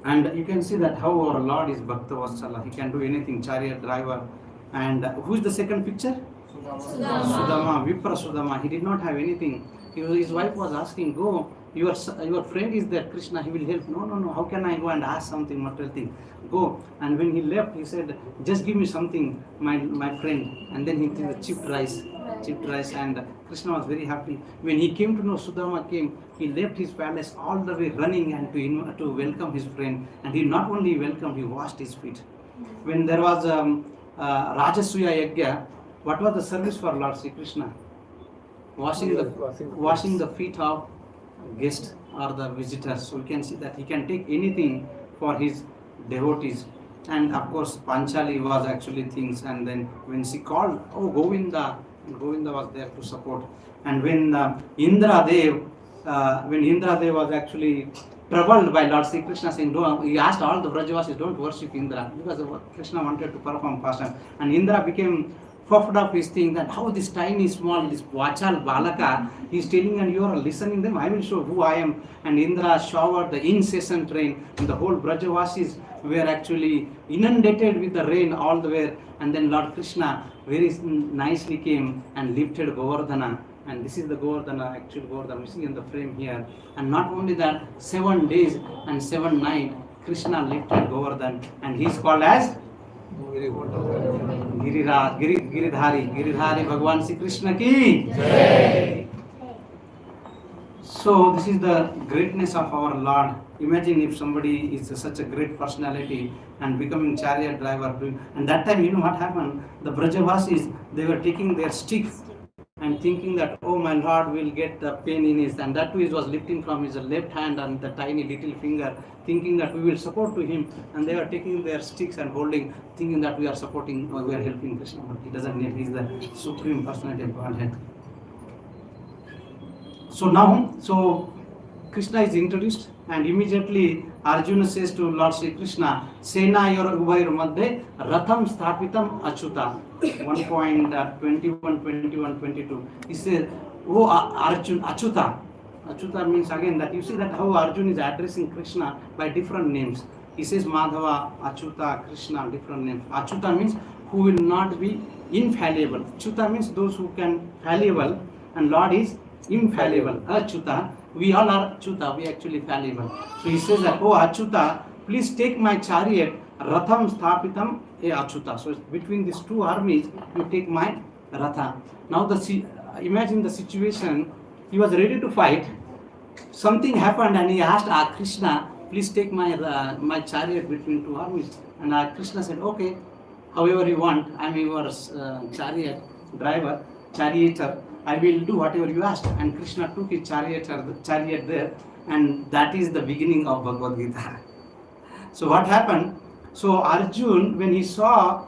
And you can see that how our Lord is Bhakta Vatsala. He can do anything, chariot driver. And who is the second picture? Sudama, Vipra Sudama. He did not have anything. His wife was asking, go, your friend is there, Krishna, he will help. No, how can I go and ask something, material thing? Go. And when he left, he said, just give me something, my friend. And then he gave the chipped rice. And Krishna was very happy. When he came to know Sudama came, he left his palace all the way running and to welcome his friend. And he not only welcomed, he washed his feet. When there was Rajasuya Yagya, what was the service for Lord Sri Krishna? Washing the feet of guests or the visitors. So we can see that he can take anything for his devotees. And of course Panchali was actually things, and then when she called, Govinda was there to support. And when Indra Dev was actually troubled by Lord Sri Krishna saying, he asked all the Brajavasis, don't worship Indra, because Krishna wanted to perform pastime. And Indra became puffed up his thing that how this tiny small, this Vachal Balaka, he's telling and you are listening them, I will show who I am. And Indra showered the incessant rain, and the whole Brajavasis were actually inundated with the rain all the way. And then Lord Krishna very nicely came and lifted Govardhana. And this is the Govardhana, actual Govardhana we see in the frame here. And not only that, 7 days and 7 nights, Krishna lifted Govardhan, and he is called as Giridhari Bhagwan Sri Krishna ki Jai. So this is the greatness of our Lord. Imagine if somebody is such a great personality and becoming chariot driver. And that time, you know what happened? The Brajavasis, they were taking their sticks and thinking that, my Lord will get the pain in his, and that too he was lifting from his left hand and the tiny little finger, thinking that we will support to him, and they are taking their sticks and holding, thinking that we are supporting, or we are helping Krishna, but he doesn't need, he is the supreme personality of Godhead. So Krishna is introduced, and immediately Arjuna says to Lord Sri Krishna, Sena yor ubayur madhe ratham sthapitam achyuta. 1.21, 21, 22. He says, Arjuna, Achyuta, Achyuta means again that you see that how Arjun is addressing Krishna by different names. He says Madhava, Achyuta, Krishna, different names. Achyuta means who will not be infallible. Achyuta means those who can fallible, and Lord is infallible. Achyuta, we all are Achyuta, we actually fallible. So he says that, oh Achyuta, please take my chariot, Ratham Sthapitam e Achyuta. So between these two armies, you take my Ratha. Now imagine the situation, he was ready to fight. Something happened and he asked Krishna, please take my chariot between two armies. And Krishna said, okay, however you want, I am your chariot driver, charioteer, I will do whatever you asked. And Krishna took his chariot there, and that is the beginning of Bhagavad Gita. So what happened? So Arjun, when he saw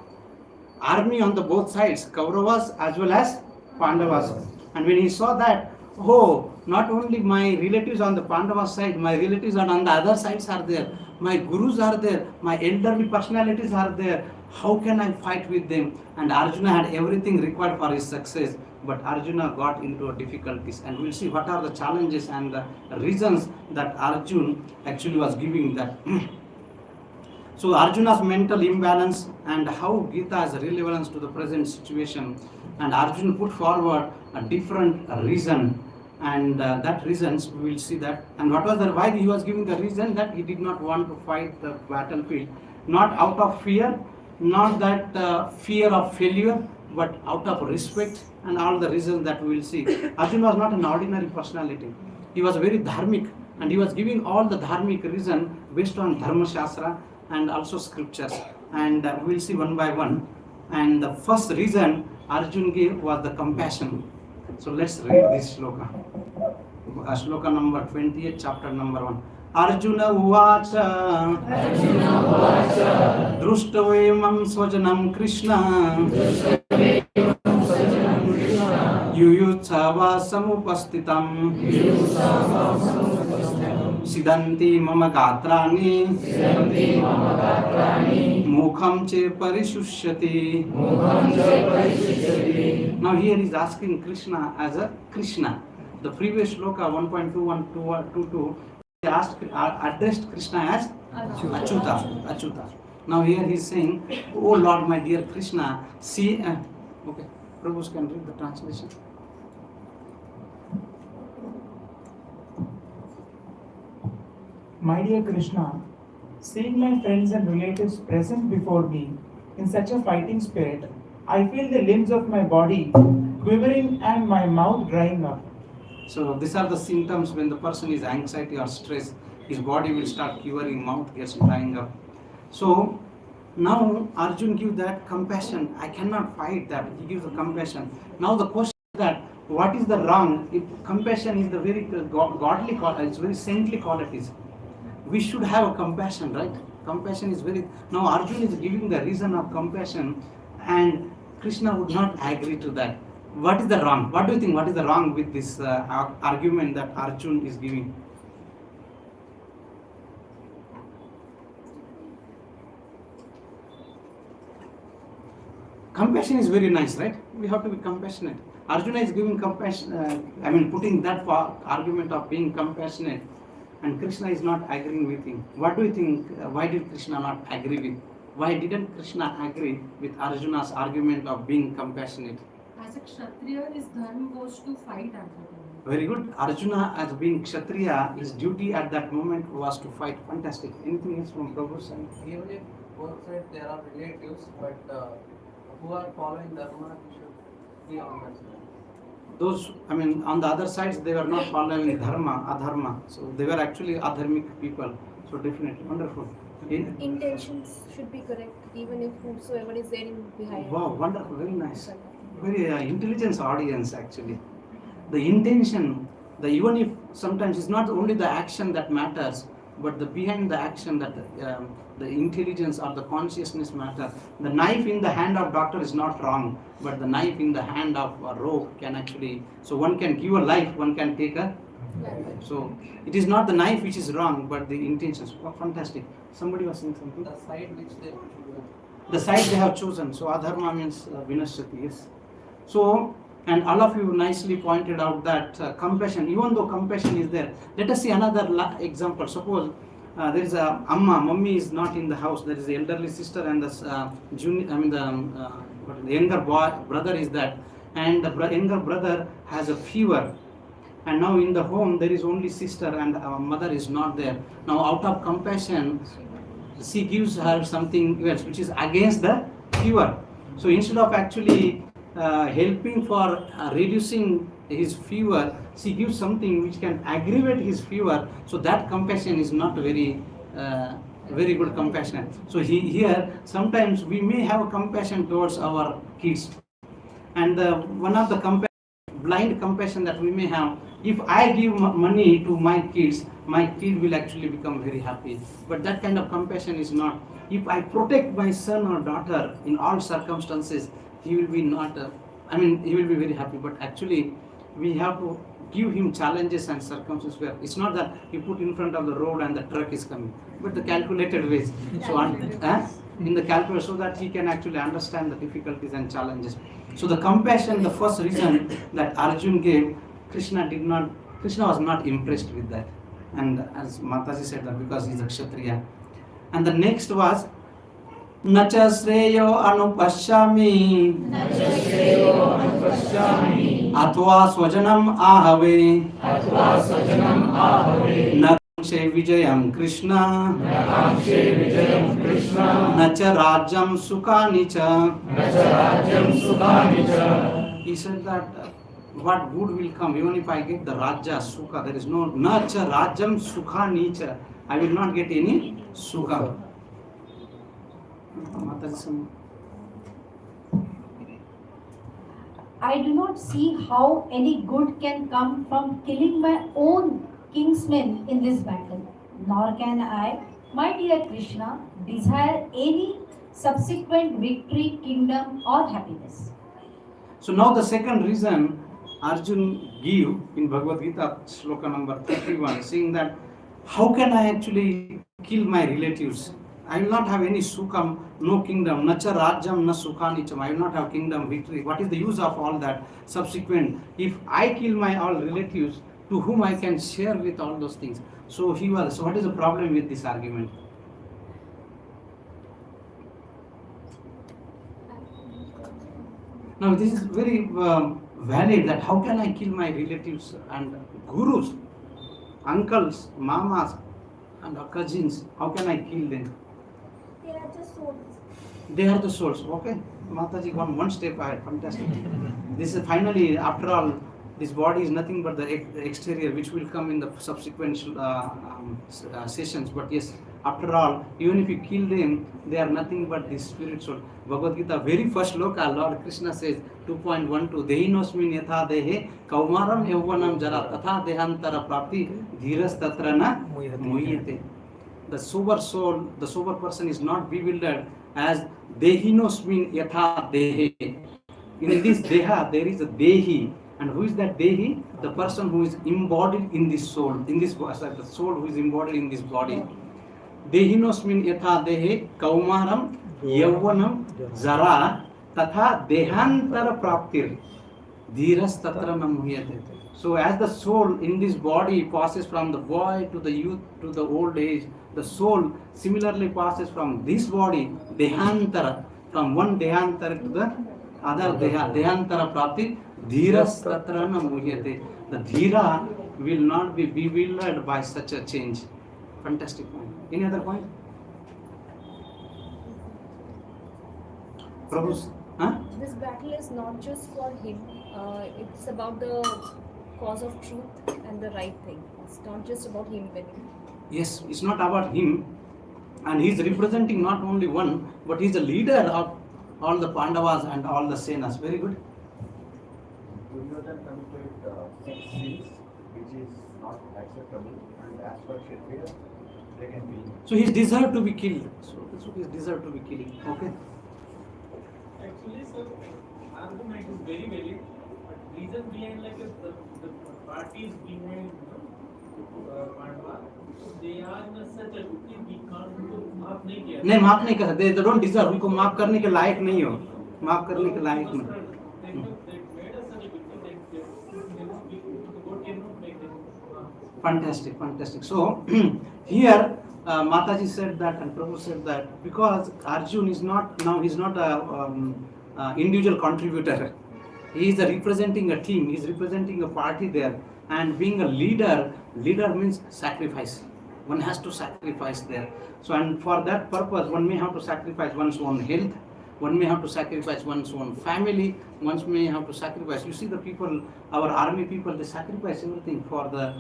army on the both sides, Kauravas as well as Pandavas, and when he saw that, oh, not only my relatives on the Pandava side, my relatives on the other sides are there, my gurus are there, my elderly personalities are there, how can I fight with them? And Arjuna had everything required for his success, but Arjuna got into difficulties, and we'll see what are the challenges and the reasons that Arjun actually was giving that. So Arjuna's mental imbalance and how Gita has relevance to the present situation, and Arjuna put forward a different reason, and that reasons we will see that. And what was the why he was giving the reason that he did not want to fight the battlefield, not out of fear, not that fear of failure, but out of respect, and all the reasons that we will see. Arjuna was not an ordinary personality. He was very dharmic, and he was giving all the dharmic reason based on Dharma Shastra and also scriptures, and we will see one by one. And the first reason Arjun gave was the compassion. So let's read this shloka. Shloka number 28, chapter number 1. Arjuna uvacha društavemam svajanam Krishna yuyutsava samupastitam siddhanti mama gatrani mukham che parishushati. Now here he is asking Krishna as a Krishna. The previous shloka 1.2122 he addressed Krishna as Achyuta. Now here he is saying, oh Lord, my dear Krishna, see, okay, Prabhuji can read the translation. My dear Krishna, seeing my friends and relatives present before me in such a fighting spirit, I feel the limbs of my body quivering and my mouth drying up. So these are the symptoms when the person is anxiety or stress, his body will start quivering, mouth gets drying up. So now Arjun gives that compassion. I cannot fight that. He gives the compassion. Now the question is that what is the wrong? If compassion is the very godly quality, it's very saintly qualities. We should have a compassion, right? Compassion is very. Now Arjun is giving the reason of compassion, and Krishna would not agree to that. What is the wrong? What do you think? What is the wrong with this argument that Arjun is giving? Compassion is very nice, right? We have to be compassionate. Arjuna is giving compassion, putting that for argument of being compassionate, and Krishna is not agreeing with him. What do you think? Why did Krishna not agree with? Why didn't Krishna agree with Arjuna's argument of being compassionate? As a Kshatriya, his dharma goes to fight at the time. Very good. Arjuna, as being Kshatriya, his duty at that moment was to fight. Fantastic. Anything else from Prabhu's side? Even if both sides there are relatives, but who are following dharma should be on that side. Those, on the other sides, they were not following dharma, adharma. So they were actually adharmic people. So definitely, wonderful. Intentions should be correct, even if whosoever is there in behind. Wow, wonderful, very nice. Very intelligent audience actually. The intention, even if sometimes it's not only the action that matters, but the behind the action that the intelligence or the consciousness matter. The knife in the hand of doctor is not wrong, but the knife in the hand of a rogue can actually, so one can give a life, one can take a life. So it is not the knife which is wrong, but the intentions. Oh, fantastic. Somebody was saying something? The side which they choose. The side they have chosen. So adharma means vinashyati, yes. So And all of you nicely pointed out that compassion, even though compassion is there. Let us see another example. Suppose there is a mummy is not in the house. There is the elderly sister and the the younger brother is that, and the younger brother has a fever. And now in the home there is only sister and mother is not there. Now out of compassion, she gives her something else which is against the fever. So instead of actually helping for reducing his fever, she gives something which can aggravate his fever. So that compassion is not very good compassion. So here sometimes we may have compassion towards our kids, and one of the blind compassion that we may have, if I give money to my kids, my kid will actually become very happy. But that kind of compassion is not. If I protect my son or daughter in all circumstances, he will be not, he will be very happy. But actually, we have to give him challenges and circumstances where it's not that you put in front of the road and the truck is coming, but the calculated ways. So in the calculator, so that he can actually understand the difficulties and challenges. So the compassion, the first reason that Arjun gave, Krishna was not impressed with that. And as Mataji said that because he's a Kshatriya. And the next was Nacha Sreyo Anupashyami Atva Swajanam Ahave Nakamshe Vijayam Krishna Nacha Rajam Sukhanicha. He said that what good will come even if I get the Raja Sukha. There is no Nacha Rajam Sukhanicha. I will not get any Sukha. I do not see how any good can come from killing my own kinsmen in this battle, nor can I, my dear Krishna, desire any subsequent victory, kingdom or happiness. So now the second reason Arjun gave in Bhagavad Gita, sloka number 31, saying that how can I actually kill my relatives? I will not have any sukham, no kingdom, nacha rajam, na sukhanicham. I will not have kingdom, victory. What is the use of all that subsequent? If I kill my all relatives, to whom I can share with all those things? So what is the problem with this argument? Now this is very valid, that how can I kill my relatives and gurus, uncles, mamas and cousins? How can I kill them? They are just souls. They are the souls. Okay, Mataji gone one step ahead. Fantastic. This is finally, after all, this body is nothing but the exterior, which will come in the subsequent sessions. But yes, after all, even if you kill them, they are nothing but the spirit soul. Bhagavad Gita, very first sloka, Lord Krishna says, 2.12, Dehinosmin yatha dehe kaumaram yavvanam jara tatha dehantara prapti dhiras tatra na muhyate. The sober soul, the sober person is not bewildered as Dehinosmin yatha dehe. In this deha, there is a dehi. And who is that dehi? The person who is embodied in this soul, the soul who is embodied in this body. Dehinosmin yatha dehe kaumaram yavvanam zara tatha dehantara praptir dhiras tatra na muhyate. So as the soul in this body passes from the boy to the youth to the old age, the soul similarly passes from this body, dehantara, from one dehantara to the other dehantara prapti, dhiras tatra na muhyate. The dhira will not be bewildered by such a change. Fantastic point. Any other point? Prabhu's? This battle is not just for him. It's about the cause of truth and the right thing. It's not just about him winning. Yes, it's not about him. And he's representing not only one, but he's the leader of all the Pandavas and all the Senas. Very good. Duryodhana committed 6 sins, which is not acceptable, and as per Kshatriya, they can kill him. So he's deserved to be killed. So he's deserved to be killed. Okay. Actually, sir, argument is very valid, but reason behind the parties behind Pandava, they are in such a we can't माफ नहीं किया. नहीं माफ नहीं कर सकते. They don't deserve. उनको माफ करने के लायक नहीं हो. माफ करने के लायक नहीं. Fantastic, fantastic. So here Mataji said that and Prabhu said that because Arjun is not now, he's not a individual contributor. He is representing a team. He is representing a party there. And being a leader, leader means sacrifice. One has to sacrifice there. So and for that purpose, one may have to sacrifice one's own health. One may have to sacrifice one's own family. One may have to sacrifice. You see the people, our army people, they sacrifice everything for the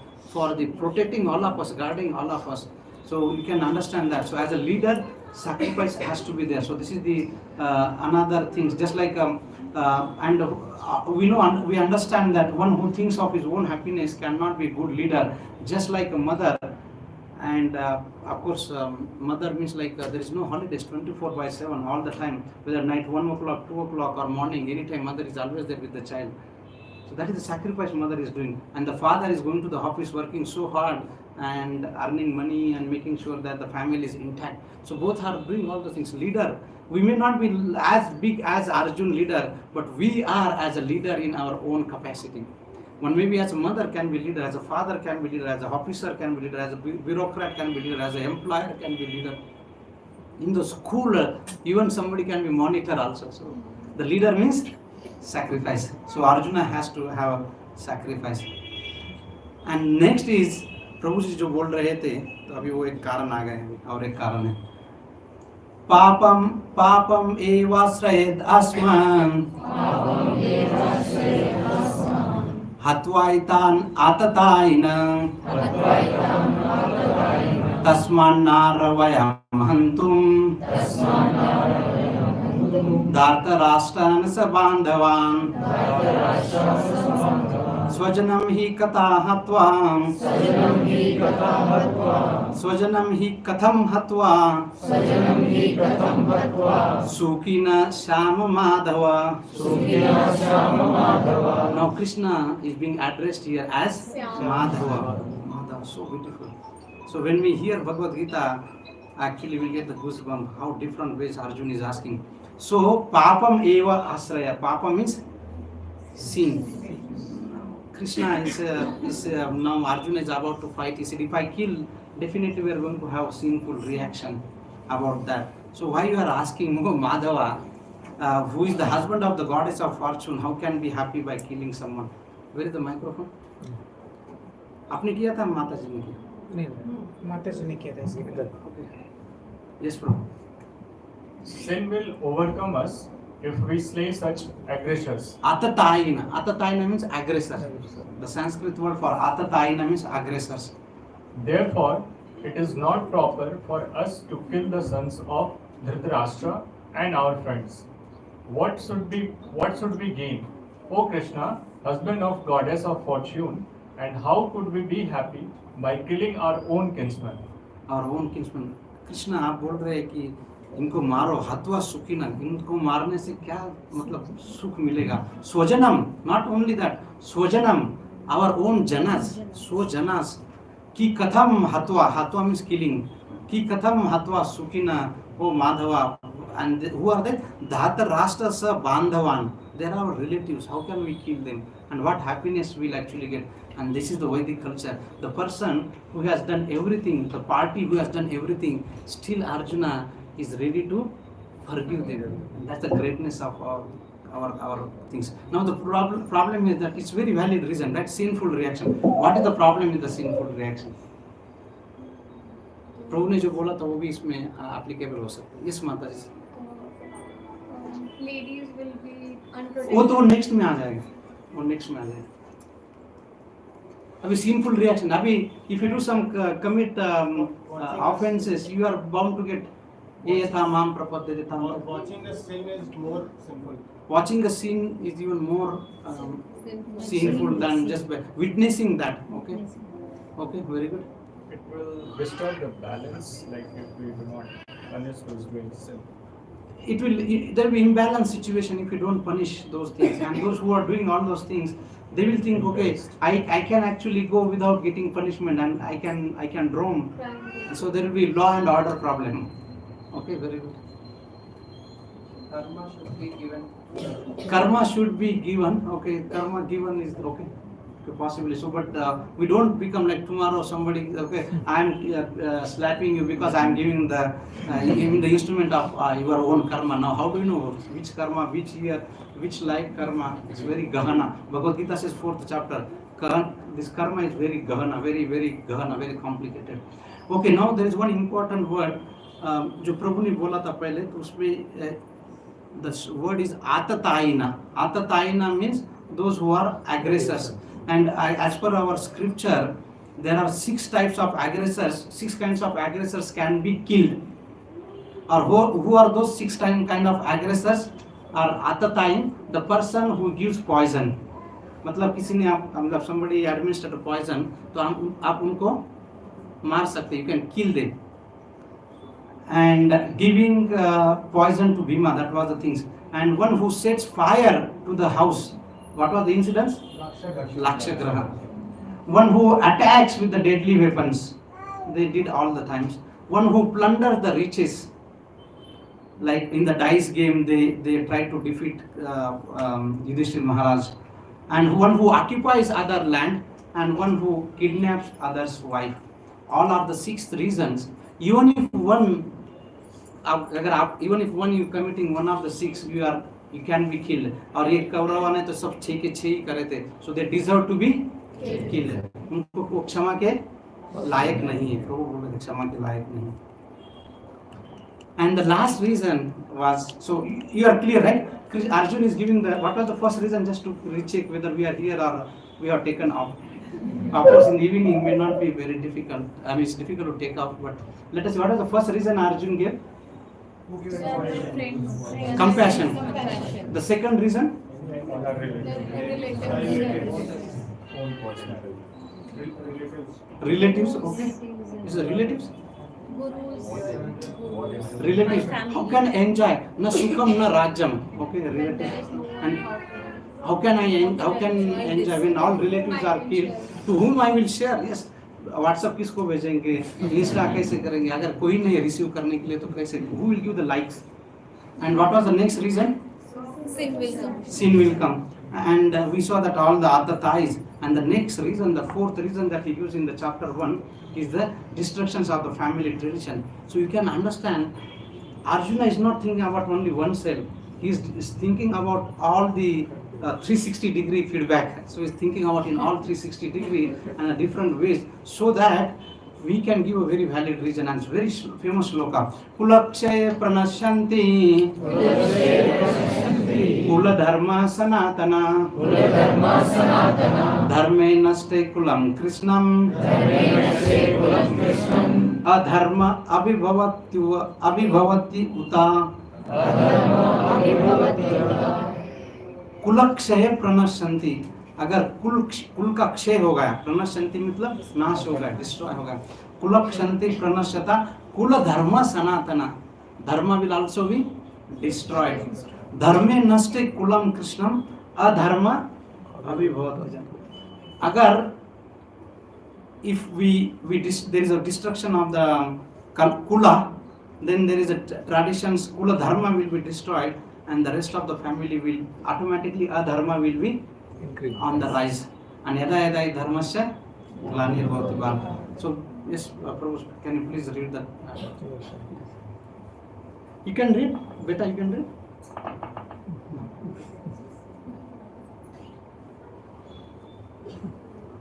protecting all of us, guarding all of us. So you can understand that. So as a leader, sacrifice has to be there. So this is the another things. Just like we understand that one who thinks of his own happiness cannot be a good leader. Just like a mother. And of course, mother means like there is no holidays, 24/7 all the time, whether night 1 o'clock, 2 o'clock or morning, anytime mother is always there with the child. So that is the sacrifice mother is doing. And the father is going to the office working so hard and earning money and making sure that the family is intact. So both are doing all the things. Leader, we may not be as big as Arjun leader, but we are as a leader in our own capacity. One maybe as a mother can be leader, as a father can be leader, as an officer can be leader, as a bureaucrat can be leader, as an employer can be leader. In the school, even somebody can be monitor also. So the leader means sacrifice. So Arjuna has to have a sacrifice. And next is प्रभु जी जो बोल रहे थे तो अभी वो एक कारण आ गए हैं और एक कारण है पापम पापम एवाश्रयेद अस्मन् हत्वाइतान आतताइन तस्मान्नारवयं हन्तुं धार्तराष्ट्रान् स बान्धवान् स्वजनं हि कथा हत्वा स्वजनं हि कथं हत्वा सुखिन Shyam Madhav. Now Krishna is being addressed here as Madhava. Madhava, so beautiful. So when we hear Bhagavad Gita, actually we get the goosebumps how different ways Arjuna is asking. So papam eva asraya. Papa means sin. Krishna is now Arjuna is about to fight. He said, if I kill, definitely we are going to have sinful reaction about that. So why you are asking Madhava, who is the husband of the goddess of fortune, how can be happy by killing someone? Where is the microphone? आपने किया था माता जी ने किया? नहीं माता जी ने किया था इसके. Yes, bro. Sin will overcome us if we slay such aggressors. Atatayina. Atatayina means aggressor. The Sanskrit word for atatayina means aggressors. Therefore, it is not proper for us to kill the sons of Dhritarashtra and our friends. What should we gain? O Krishna, husband of goddess of fortune, and how could we be happy by killing our own kinsman? Our own kinsman. Krishna, आप बोल रहे हैं कि इनको मारो हत्वा सुखिना. इनको मारने से क्या मतलब सुख मिलेगा? स्वजनम, not only that, स्वजनम, our own janas, स्वजनास. कि कथम हत्वा, हत्वा means killing. कि कथम हत्वा सुखिना, ओ Madhava. And who are they? Dhata Rashtra sa Bandhavan. They are our relatives. How can we kill them? And what happiness we'll actually get? And this is the Vedic culture. The person who has done everything, the party who has done everything, still Arjuna is ready to forgive them. And that's the greatness of our things. Now the problem is that it's very valid reason. That's sinful reaction. What is the problem with the sinful reaction? प्रभु ने जो बोला था वो भी इसमें applicable हो सकता है. यस माता जी. Ladies will be unprotected. वो तो नेक्स्ट में आ जाएगा. वो नेक्स्ट में आ जाएगा. अभी sinful reaction. अभी if you do some commit offenses, you are bound to get ये था माम प्रपद्य था. Watching a sin is more sinful. Watching a sin is even more sinful than just witnessing that. Okay. Okay. Very good. It will disturb the balance, like if we do not punish those doing sin. There will be imbalanced situation if you don't punish those things. And those who are doing all those things, they will think, okay, I can actually go without getting punishment and I can roam. So there will be law and order problem. Okay, very good. Karma should be given. Karma should be given. Okay, karma given is okay. Okay, possibly so, but we don't become like tomorrow somebody, okay, I'm slapping you because I'm giving the instrument of your own karma. Now, how do you know which karma, which year, which life karma? It's very gahana. Bhagavad Gita says 4th chapter, this karma is very gahana, very gahana, very complicated. Okay, now there is one important word जो प्रभु ने बोला था पहले, तो उसमें the word is atataina. Atataina means those who are aggressors. And as per our scripture, there are 6 types of aggressors. 6 kinds of aggressors can be killed. Or who are those 6 kind of aggressors? Are atatain, the person who gives poison. मतलब किसी ने मतलब somebody administered a poison, तो आप उनको मार सकते, you can kill them. And giving poison to Bhima, that was the things. And one who sets fire to the house, what was the incidents? Lakshagraha. One who attacks with the deadly weapons, they did all the times. One who plunders the riches, like in the dice game, they try to defeat Yudhishthir Maharaj. And one who occupies other land, and one who kidnaps other's wife. All are the 6 reasons. Even if one you committing one of the 6, you can be killed. और ये कौरव ने तो सब 6 के 6 ही करे थे, so they deserve to be killed. उनको क्षमा के लायक नहीं है, प्रभु बोले थे क्षमा के लायक नहीं. And the last reason was, so you are clear, right? Arjun is giving what was the first reason, just to recheck whether we are here or we are taken off. Of course, in the evening may not be very difficult. I mean, it's difficult to take off, but let us see, what was the first reason Arjun gave? Compassion. The second reason? Relatives. Okay. Is it relatives? Relatives. How can I enjoy? Na sukham na rajyam. Okay, relatives. And how can enjoy when all relatives are killed? To whom I will share? Yes. WhatsApp किसको भेजेंगे, Insta कैसे करेंगे, अगर कोई नहीं receive करने के लिए तो कैसे, who will give the likes? And what was the next reason? Sin will come. And we saw that all the other ties. And the next reason, the 4th reason that he gives in the chapter 1 is the destructions of the family tradition. So you can understand, Arjuna is not thinking about only oneself. He is thinking about all the 360-degree feedback. So he's thinking about in all 360-degree and different ways, so that we can give a very valid reason. And it's very famous shloka. Kulakshaya pranashanti kula dharma sanatana dharme naste kulam krishnam adharma abhibhavati uta कुलक्षय प्रणश्यंति. अगर कुल का क्षय हो गया, प्रणश्यंति मतलब नाश हो गया, डिस्ट्रॉय हो गया. कुलक्षंति प्रणश्यता कुल धर्म सनातना, धर्म will also be destroyed. धर्मे नष्टे कुलम कृष्णम अधर्म अभिभवति. अगर if there is a destruction of the kula, then there is a traditions, kula dharma will be destroyed, and the rest of the family will automatically, adharma will be on the rise. And yada yada dharmasya glanirvati bharata. So yes, Prabhu, can you please read that? You can read, beta, you can read.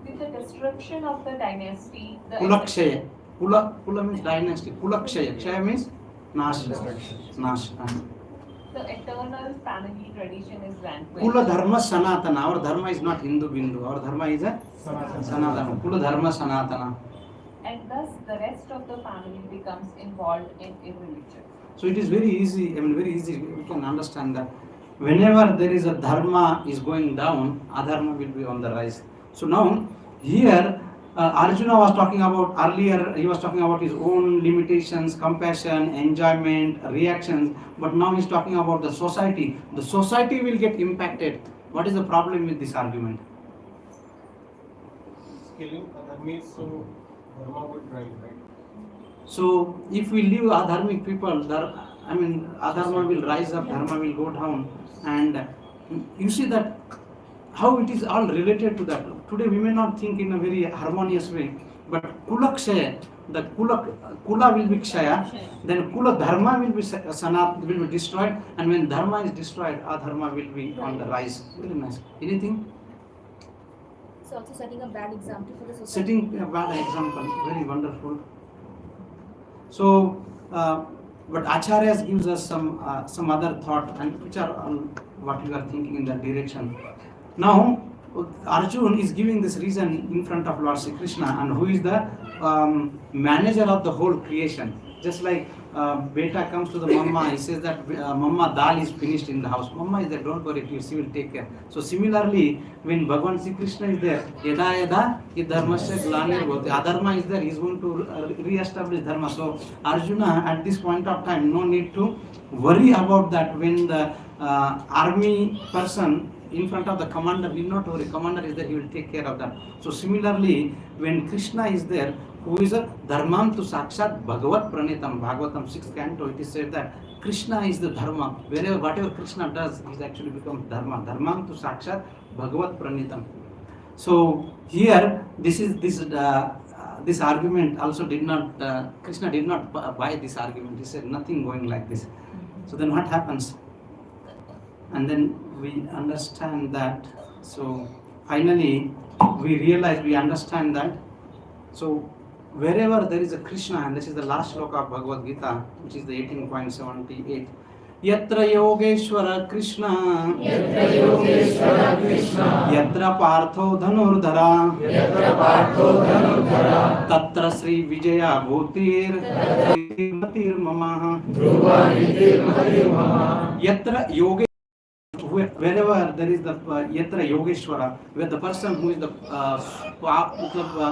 With the destruction of the dynasty, Kulakshaya. Kula means dynasty. Kulakshaya. Kshaya means nash. Nash. the eternal family tradition is vanquished. Kula dharma sanatana. Our dharma is not Hindu Bindu. Our dharma is a sanatana. Kula dharma sanatana. And thus the rest of the family becomes involved in irreligion. So it is very easy. I mean, very easy. We can understand that whenever there is a dharma is going down, adharma will be on the rise. So now here Arjuna was talking about earlier. He was talking about his own limitations, compassion, enjoyment, reactions. But now he's talking about the society. The society will get impacted. What is the problem with this argument? Killing means so dharma would rise, right? So if we leave adharmic people, adharma will rise up, dharma will go down. And you see that how it is all related to that. Today we may not think in a very harmonious way, but Kula Kshaya, the Kula will be Kshaya, then Kula Dharma will be Sanat, will be destroyed, and when Dharma is destroyed, Adharma will be on the rise. Very nice. Anything? It's also setting a bad example for the society. Setting a bad example, very wonderful. So, but Acharyas gives us some other thought, and which are what you are thinking in that direction. Now, Arjun is giving this reason in front of Lord Sri Krishna, and who is the manager of the whole creation. Just like Beta comes to the Mama, he says that Mama, dal is finished in the house. Mama is there, don't worry, she will take care. So similarly, when Bhagavan Sri Krishna is there, Yada Yada, Dharmasya Glanir Bhavati, Adharma is there, he is going to re-establish Dharma. So Arjuna, at this point of time, no need to worry about that. When the army person in front of the commander, will not worry, commander is there, he will take care of that. So similarly, when Krishna is there, who is a Dharmam tu Sakshat Bhagavat Pranitam, Bhagavatam 6th canto, it is said that Krishna is the Dharma. Wherever, whatever Krishna does, it actually becomes Dharma. Dharmam tu Sakshat Bhagavat Pranitam. So here, this argument also did not, Krishna did not buy this argument. He said nothing going like this. So then what happens? And then we understand that. So finally, we realize, we understand that. So wherever there is a Krishna, and this is the last sloka of Bhagavad Gita, which is the 18.78. Yatra Yogeshwara Krishna, Yatra Partho Dhanurdhara, Tatra Sri Vijaya Bhutir, Matir Mama, Yatra Yogeshwara. Wherever there is the Yatra Yogeshwara, where the person who is the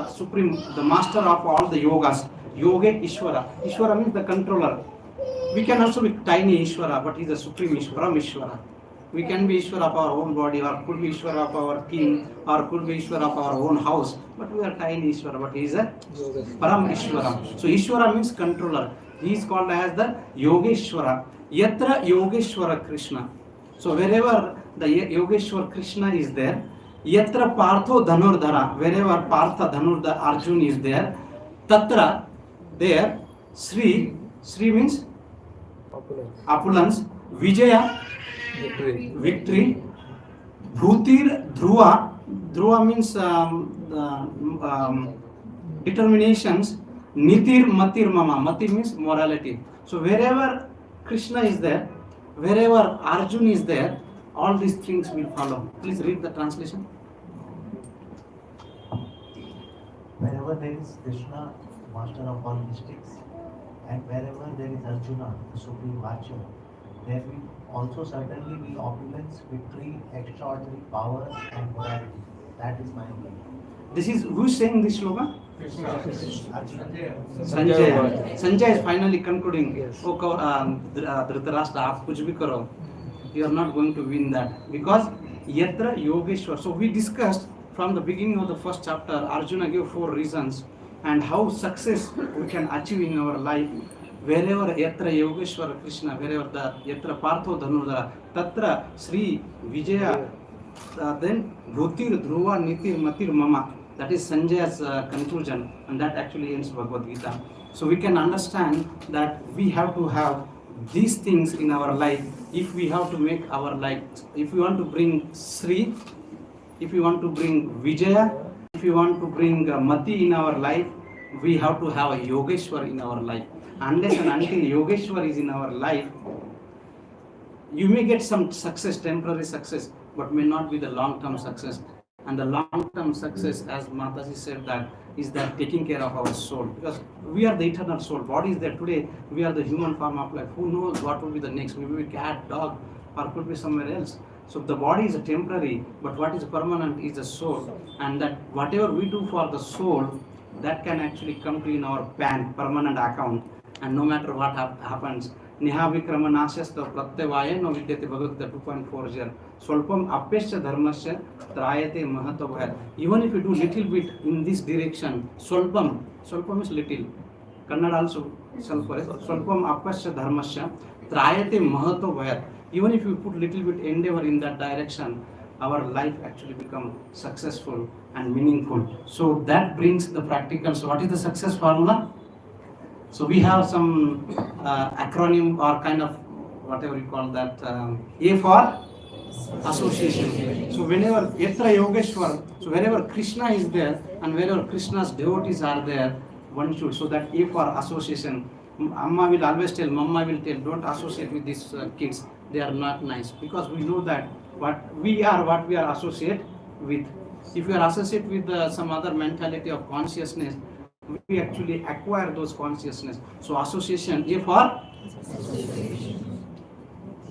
supreme, the master of all the yogas, Yoga Ishwara. Ishwara means the controller. We can also be tiny Ishwara, but he is the supreme Ishwara, Ishwara. We can be Ishwara of our own body, or could be Ishwara of our king, or could be Ishwara of our own house, but we are tiny Ishwara, but he is a Param Ishwara. So Ishwara means controller. He is called as the Yogeshwara. Yatra Yogeshwara Krishna. So wherever the Yogeshwar Krishna is there, Yatra Partho Dhanurdhara, wherever Partha Dhanurdhara Arjun is there, Tatra, there, Sri means opulence, Vijaya, victory, Bhutir Dhruva means determinations, Nitir Matir Mama, Matir means morality. So wherever Krishna is there, wherever Arjun is there, all these things will follow. Please read the translation. Wherever there is Krishna, master of all mystics, and wherever there is Arjuna, the supreme archer, there will also certainly be opulence, victory, extraordinary power, and morality. That is my belief. This is, who is saying this slogan? Sanjay. Sanjay is finally concluding. Yes. Dhritarashtra, aap kuch bhi karo, you are not going to win that, because Yatra Yogeshwar. So we discussed from the beginning of the first chapter, Arjuna gave 4 reasons and how success we can achieve in our life. Wherever Yatra Yogeshwara Krishna, wherever the Yatra Partho Dhanurdhara, Tatra Sri Vijaya, then Bhutir Dhruva Nitir Matir Mama. That is Sanjay's conclusion, and that actually ends Bhagavad Gita. So we can understand that we have to have these things in our life if we have to make our life, if we want to bring Sri, if we want to bring Vijaya, if we want to bring Mati in our life, we have to have a Yogeshwar in our life. Unless and until Yogeshwar is in our life, you may get some success, temporary success, but may not be the long-term success. And the long-term success, as Mataji said, that is that taking care of our soul. Because we are the eternal soul. Body is there today. We are the human form of life. Who knows what will be the next? Maybe cat, dog, or could be somewhere else. So the body is a temporary, but what is permanent is the soul. And that whatever we do for the soul, that can actually come to in our PAN, permanent account. And no matter what happens, Niha Vikrama Nashasta Pratyavaya no Vidyate Bhagavad Gita 2.40. Swalpam Apesya Dharmasya Trayate Mahatobhaya. Even if you do little bit in this direction, Swalpam is little. Kannada also Swalpam Apesya Dharmasya Trayate Mahatobhaya. Even if you put little bit endeavor in that direction, our life actually become successful and meaningful. So that brings the practical. So what is the success formula? So we have some acronym or kind of whatever you call that, A for association. So whenever Yatra Yogeshwar, so wherever Krishna is there and wherever Krishna's devotees are there, one should. So that A for association. Amma will always tell, Mama will tell, don't associate with these kids. They are not nice, because we know that what we are associate with. If we are associate with some other mentality of consciousness, we actually acquire those consciousness. So association, A for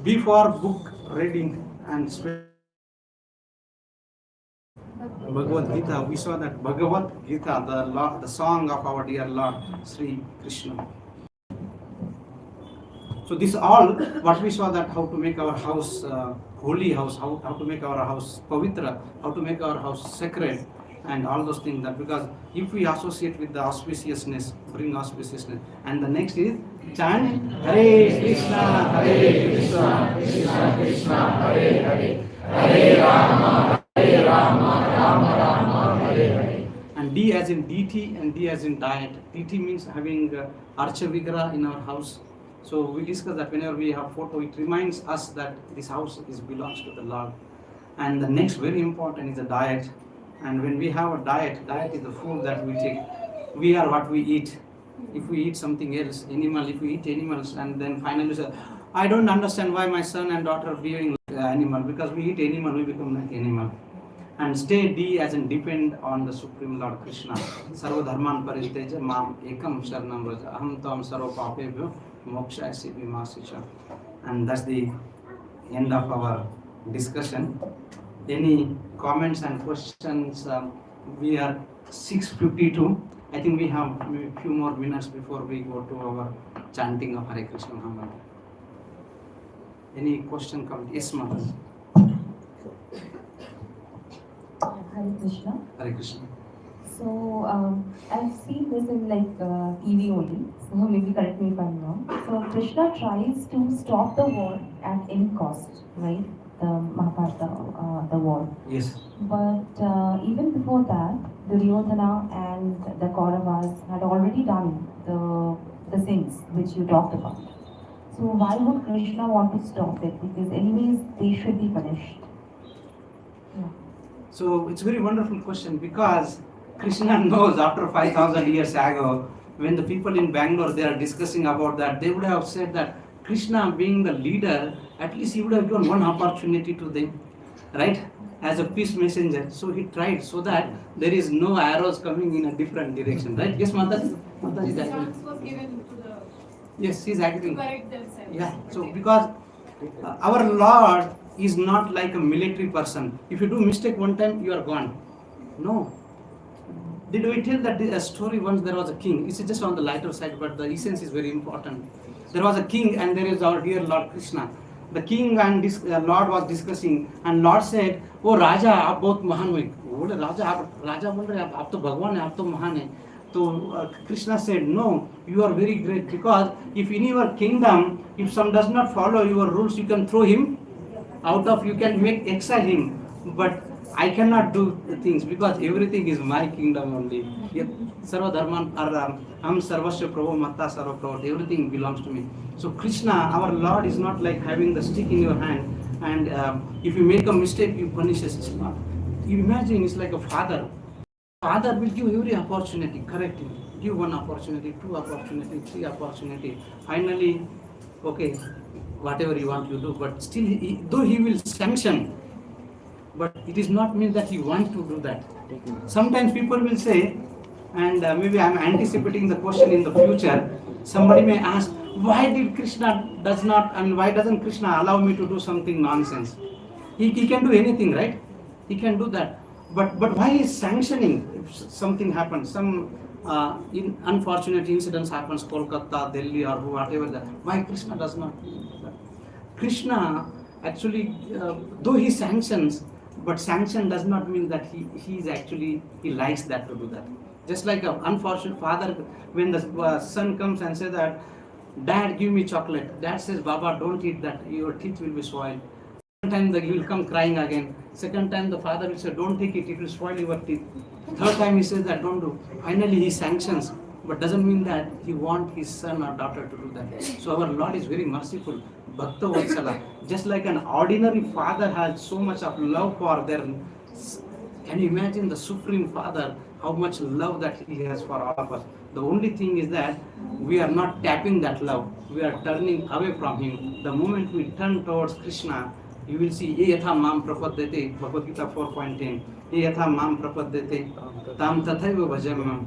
B for book reading and Bhagavad Gita. We saw that Bhagavad Gita, the song of our dear Lord Sri Krishna. So this all what we saw, that how to make our house holy house, how to make our house pavitra, how to make our house sacred, and all those things. That because if we associate with the auspiciousness, bring auspiciousness. And the next is chant Hare Krishna, Hare Krishna, Krishna Krishna, Hare Hare, Hare Rama, Rama Rama, Hare Hare. And D as in DT and D as in diet. DT means having Archa Vigraha in our house. So we discuss that whenever we have photo, it reminds us that this house belongs to the Lord. And the next very important is the diet. And when we have a diet is the food that we take. We are what we eat. If we eat something else, animal, if we eat animals, and then finally say, I don't understand why my son and daughter are behaving like animal, because we eat animal, we become like animal. And stay D as in depend on the Supreme Lord Krishna. Sarva dharman pariteja mam ekam sharanam raja aham tam sarva papebhyo mokshayasi vimasicha. And that's the end of our discussion. Any comments and questions? We are 6:52. I think we have a few more minutes before we go to our chanting of Hare Krishna Mahamantra. Any question? Comment? Yes, Mother. Hare Krishna. Hare Krishna. So I've seen this in TV only. So maybe correct me if I'm wrong. So Krishna tries to stop the war at any cost, right? The Mahabharata, the war. Yes. But even before that, Duryodhana and the Kauravas had already done the sins which you talked about. So why would Krishna want to stop it? Because anyways, they should be punished. Yeah. So it's a very wonderful question, because Krishna knows after 5,000 years ago, when the people in Bangalore, they are discussing about that, they would have said that Krishna being the leader, at least he would have given one opportunity to them, right? As a peace messenger. So he tried so that there is no arrows coming in a different direction, right? Yes, Mataji? Mataji is agreeing. Chance was given to the Yes, he is agreeing. to correct themselves. Yeah, so because our Lord is not like a military person. If you do mistake one time, you are gone. No. Did we tell that a story once there was a king? It's just on the lighter side, but the essence is very important. There was a king and there is our dear Lord Krishna. The king and Lord was discussing, and Lord said, "Oh Raja, आप बहुत महान हुए." बोले राजा बोल रहे आप तो भगवान हैं, आप तो महान हैं. So Krishna said, "No, you are very great, because if in your kingdom, if some does not follow your rules, you can throw him out of, you can make exile him. But I cannot do things, because everything is my kingdom only. Sarva dharman am sarvasya prabhu matta sarva prabhu. Everything belongs to me." So Krishna, our Lord, is not like having the stick in your hand, and if you make a mistake, you punish us. It's not. You imagine it's like a father. Father will give every opportunity, correct him. Give one opportunity, two opportunity, three opportunity. Finally, okay, whatever you want you do, but still, though he will sanction, but it is not mean that he wants to do that. Sometimes people will say, and maybe I am anticipating the question in the future, somebody may ask, why did Krishna does not, I mean, why doesn't Krishna allow me to do something nonsense? He can do anything, right? He can do that. But why is sanctioning if something happens, some unfortunate incidents happens, Kolkata, Delhi, or whatever that, why Krishna does not do that? Krishna actually, though he sanctions, but sanction does not mean that he likes that to do that. Just like an unfortunate father, when the son comes and says that, "Dad, give me chocolate." Dad says, "Baba, don't eat that, your teeth will be spoiled." time he will come crying again. Second time the father will say, don't take it, it will spoil your teeth. Third time he says that don't do. Finally he sanctions, but doesn't mean that he wants his son or daughter to do that. So our Lord is very merciful. Bhakta Vatsala. Just like an ordinary father has so much of love for their. Can you imagine the Supreme Father, how much love that He has for all of us? The only thing is that we are not tapping that love. We are turning away from Him. The moment we turn towards Krishna, you will see, Ye yatha mam prapadyate, Bhagavad Gita 4.10. Ye yatha mam prapadyate, tam tathaiva bhajamam.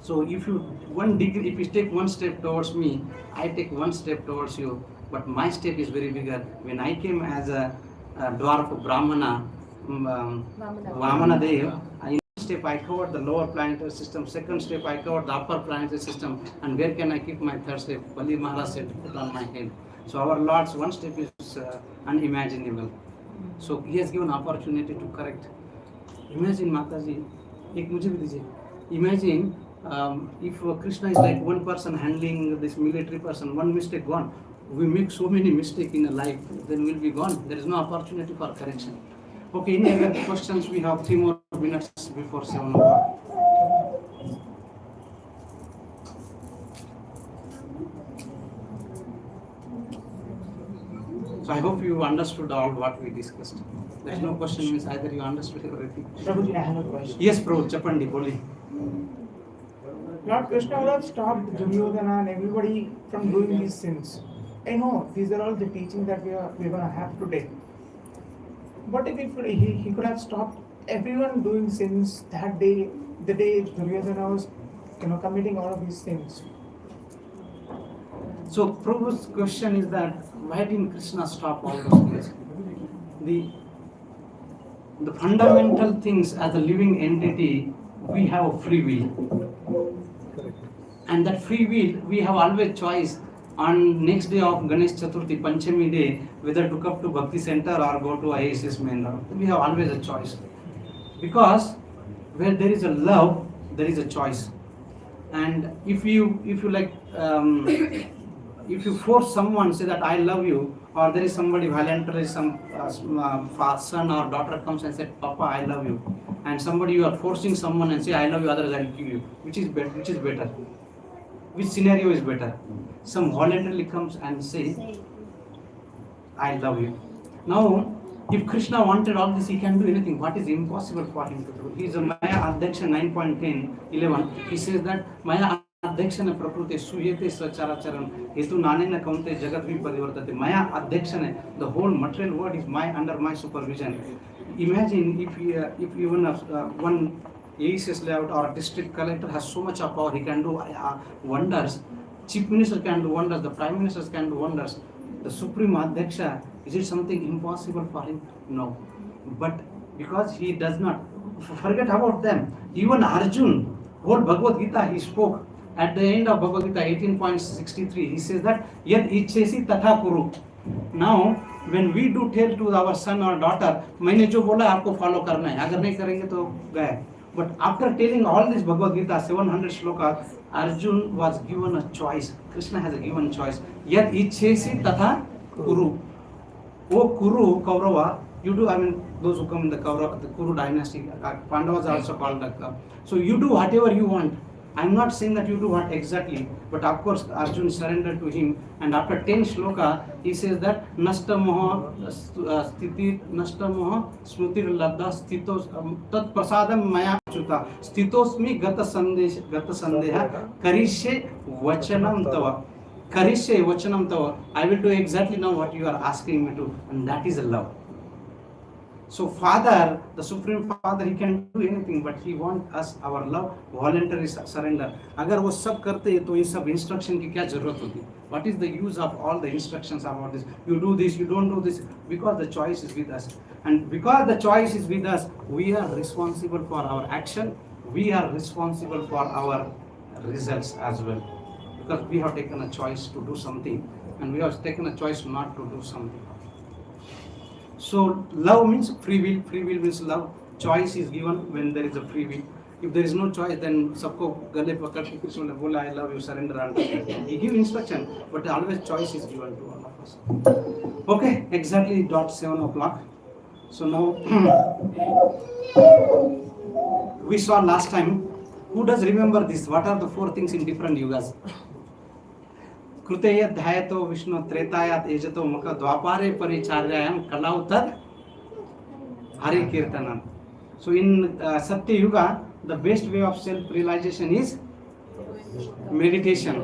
So if you take one step towards me, I take one step towards you. But my step is very bigger. When I came as a dwarf Brahmana, Vamana Dev, in step I covered the lower planetary system, second step I covered the upper planetary system, and where can I keep my third step? Bali Maharaj said, put on my head. So our Lord's one step is unimaginable. So He has given opportunity to correct. Imagine Mataji, ek mujhe bhi dijiye. Imagine if Krishna is like one person handling this military person, one mistake gone. We make so many mistakes in a life, then we'll be gone. There is no opportunity for correction. Okay, any other questions? We have 3 more minutes before 7 o'clock. So I hope you understood all what we discussed. There's no question means either you understood everything. Prabhuji, I have a question. Yes, Prabhu, Chapandi, boli. Lord Krishna would have stopped Duryodhana and everybody from doing these sins. I know these are all the teachings that we're going to have today. But if he could have stopped everyone doing sins that day, the day Duryodhana was committing all of these sins. So Prabhu's question is that why didn't Krishna stop all those things? The fundamental things as a living entity, we have a free will. And that free will, we have always choice on next day of Ganesh Chaturthi, Panchami day, whether to come to Bhakti Center or go to ISS main road. We have always a choice. Because where there is a love, there is a choice. And if you like, if you force someone say that I love you, or there is somebody voluntarily, some son or daughter comes and said, Papa, I love you. And somebody you are forcing someone and say I love you, otherwise I will kill you. Which is better? Which scenario is better? Some voluntarily comes and say, I love you. Now, if Krishna wanted all this, he can do anything. What is impossible for him to do? He is a Maya Adyaksha 9.10, 11. He says that Maya Adyaksha Prakrute Suyate Sacharacharan Hetu Nanena Kaunte Jagat Viparivartate. Maya Adyaksha, the whole material world is under my supervision. Imagine if even one AECS layout or district collector has so much of power, he can do wonders. Chief Minister can do wonders, the Prime Ministers can do wonders. The Supreme Adyaksha, is it something impossible for him? No. But because he does not, forget about them. Even Arjun, whole Bhagavad Gita he spoke. At the end of Bhagavad Gita 18.63, he says that, Yad ichesi tatha kuru. Now, when we do tell to our son or daughter, मैंने जो बोला आपको follow करना है, अगर नहीं करेंगे तो गए. But after telling all this Bhagavad Gita, 700 shlokas, Arjun was given a choice. Krishna has a given choice. Yad ichesi tatha kuru. O Kuru, Kaurava, you do, those who come in the Kuru dynasty, Pandavas are also called that. So you do whatever you want. I'm not saying that you do what exactly, but of course Arjun surrendered to him, and after 10 shloka, he says that Nasta Moha Smutir Labda Stitos Tat Prasadam Maya Chuta Stitosmi Gata Sandeha Karishe Vachanam Tava. Karishe Vachanam Tava. I will do exactly now what you are asking me to, and that is love. So Father, the Supreme Father, he can do anything, but he wants us, our love, voluntary surrender. अगर वो सब करते हैं तो ये सब instruction की क्या जरूरत होती? What is the use of all the instructions about this? You do this, you don't do this, because the choice is with us. And because the choice is with us, we are responsible for our action. We are responsible for our results as well. Because we have taken a choice to do something, and we have taken a choice not to do something. So love means free will. Free will means love. Choice is given when there is a free will. If there is no choice, then सबको गले पकड़ के कृष्ण ने बोला I love you, surrender and he give instruction, but always choice is given to all of us. Okay, exactly dot 7 o'clock. So now we saw last time. Who does remember this? What are the 4 things in different yugas? कृतेय ध्यायतो Vishnu त्रेतायात एजतो मुख द्वापारे परिचार्यायाम कलाउतद हरि कीर्तनम. So in Satya Yuga, the best way of self realization is meditation.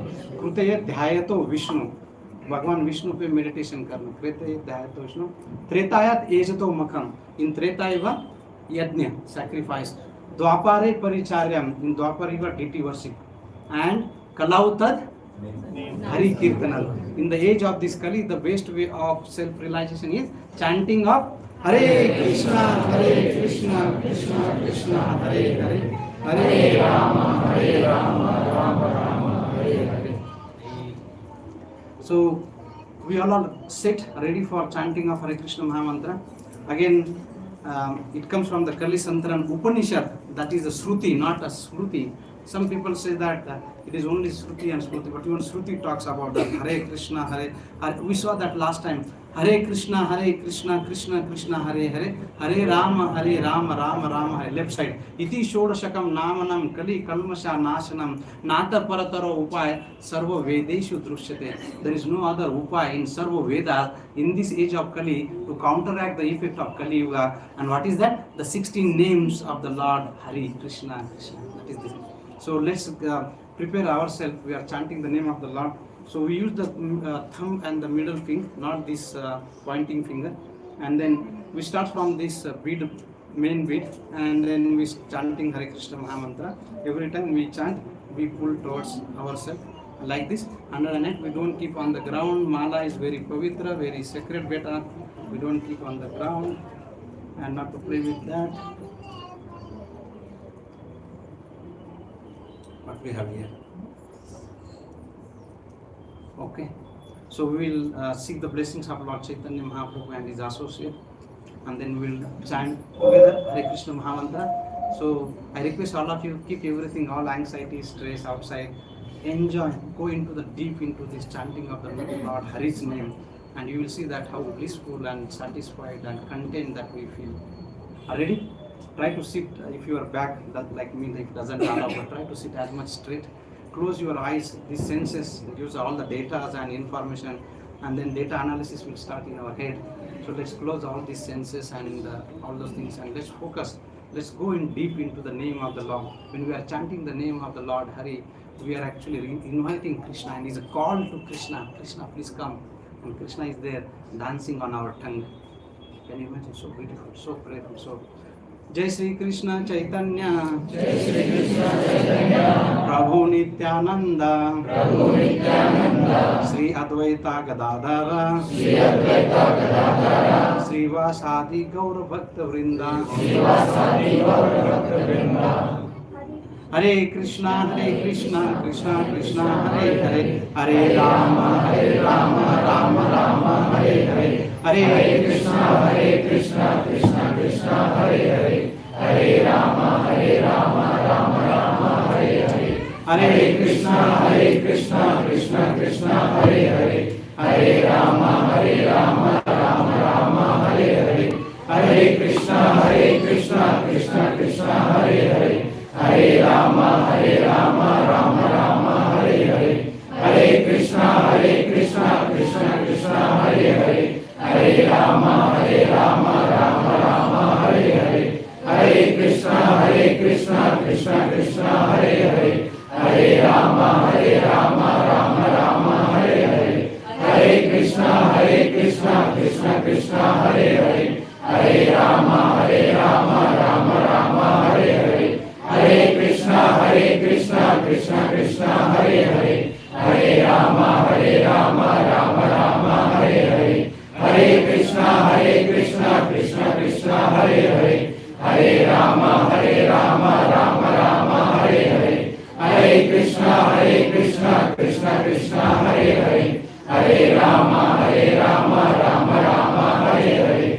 कृतेय ध्यायतो Vishnu, भगवान विष्णु पे meditation करना. कृतेय ध्यायतो विष्णु त्रेतायात एजतो मुखम, in Treta युगा यज्ञ sacrifice. द्वापारे परिचार्यम, in Dwapar yuga deity worship, and कलाउतद Hari Kirtanal. In the age of this Kali, the best way of self-realization is chanting of Hare Krishna, Krishna Krishna, Hare Hare, Hare Rama, Rama Rama, Hare Hare. So, we all are set, ready for chanting of Hare Krishna Mahamantra. Again, it comes from the Kali Santran Upanishad, that is a Shruti, not a Smruti. Some people say that it is only Shruti and Smruti, but even Shruti talks about that Hare Krishna, Hare. We saw that last time. Hare Krishna, Krishna Krishna, Hare Hare, Hare Rama, Rama Rama, Hare. Left side. Iti Shodashakam Namanam Kali Kalmasha Nashanam Nata Parataro Upaya Sarva Vedeshu Drushyate. There is no other Upaya in Sarva Vedas in this age of Kali to counteract the effect of Kali Yuga. And what is that? The 16 names of the Lord Hare Krishna, Krishna. That is this. So let's prepare ourselves. We are chanting the name of the Lord. So we use the thumb and the middle finger, not this pointing finger. And then we start from this bead, main bead, and then we chanting Hare Krishna Mahamantra. Every time we chant, we pull towards ourselves like this. Under the neck, we don't keep on the ground. Mala is very pavitra, very sacred. Better we don't keep on the ground and not to play with that. What we have here. Okay, so we will seek the blessings of Lord Chaitanya Mahaprabhu and his associate, and then we will chant together Hare Krishna Mahamantra. So I request all of you, keep everything, all anxiety, stress outside, enjoy, go into the deep into this chanting of the Lord Hari's name, and you will see that how blissful and satisfied and content that we feel. Are you ready? Try to sit, if you are back, that like me, if it doesn't allow, but try to sit as much straight. Close your eyes. These senses gives all the data and information, and then data analysis will start in our head. So let's close all these senses and all those things, and let's focus. Let's go in deep into the name of the Lord. When we are chanting the name of the Lord Hari, we are actually inviting Krishna, and it's a call to Krishna. Krishna, please come. And Krishna is there dancing on our tongue. Can you imagine? So beautiful, so prayerful, so. जय श्री कृष्ण चैतन्य प्रभु नित्यानंद श्री अद्वैता गदाधर श्रीवासादि गौर भक्त वृंदा हरे Krishna Krishna Krishna Hare Hare Hare Ram Ram Ram Hare Hare Hare Krishna Krishna Krishna Hare Hare Hare Ram Ram Ram Hare Hare Hare Krishna Krishna Krishna Hare Hare Hare Ram Ram Ram Hare Hare Hare Krishna Krishna Krishna Hare Hare Hare Ram Ram Ram Hare Hare Hare Krishna Krishna Krishna Hare Hare Hare Ram Ram Ram Hare Hare Hare Krishna Krishna Krishna Hare Hare Hare Ram Ram Ram Hare Hare Hare Krishna Krishna Krishna Hare Hare Hare Ram Ram Ram Hare Hare Hare Krishna Krishna Krishna Hare Hare Hare Ram Ram Ram Hare Hare Hare Krishna Krishna Krishna Hare Hare Hare Ram Ram Ram Hare Hare Hare Krishna Krishna Krishna Hare Hare Hare Ram Ram Ram Hare Hare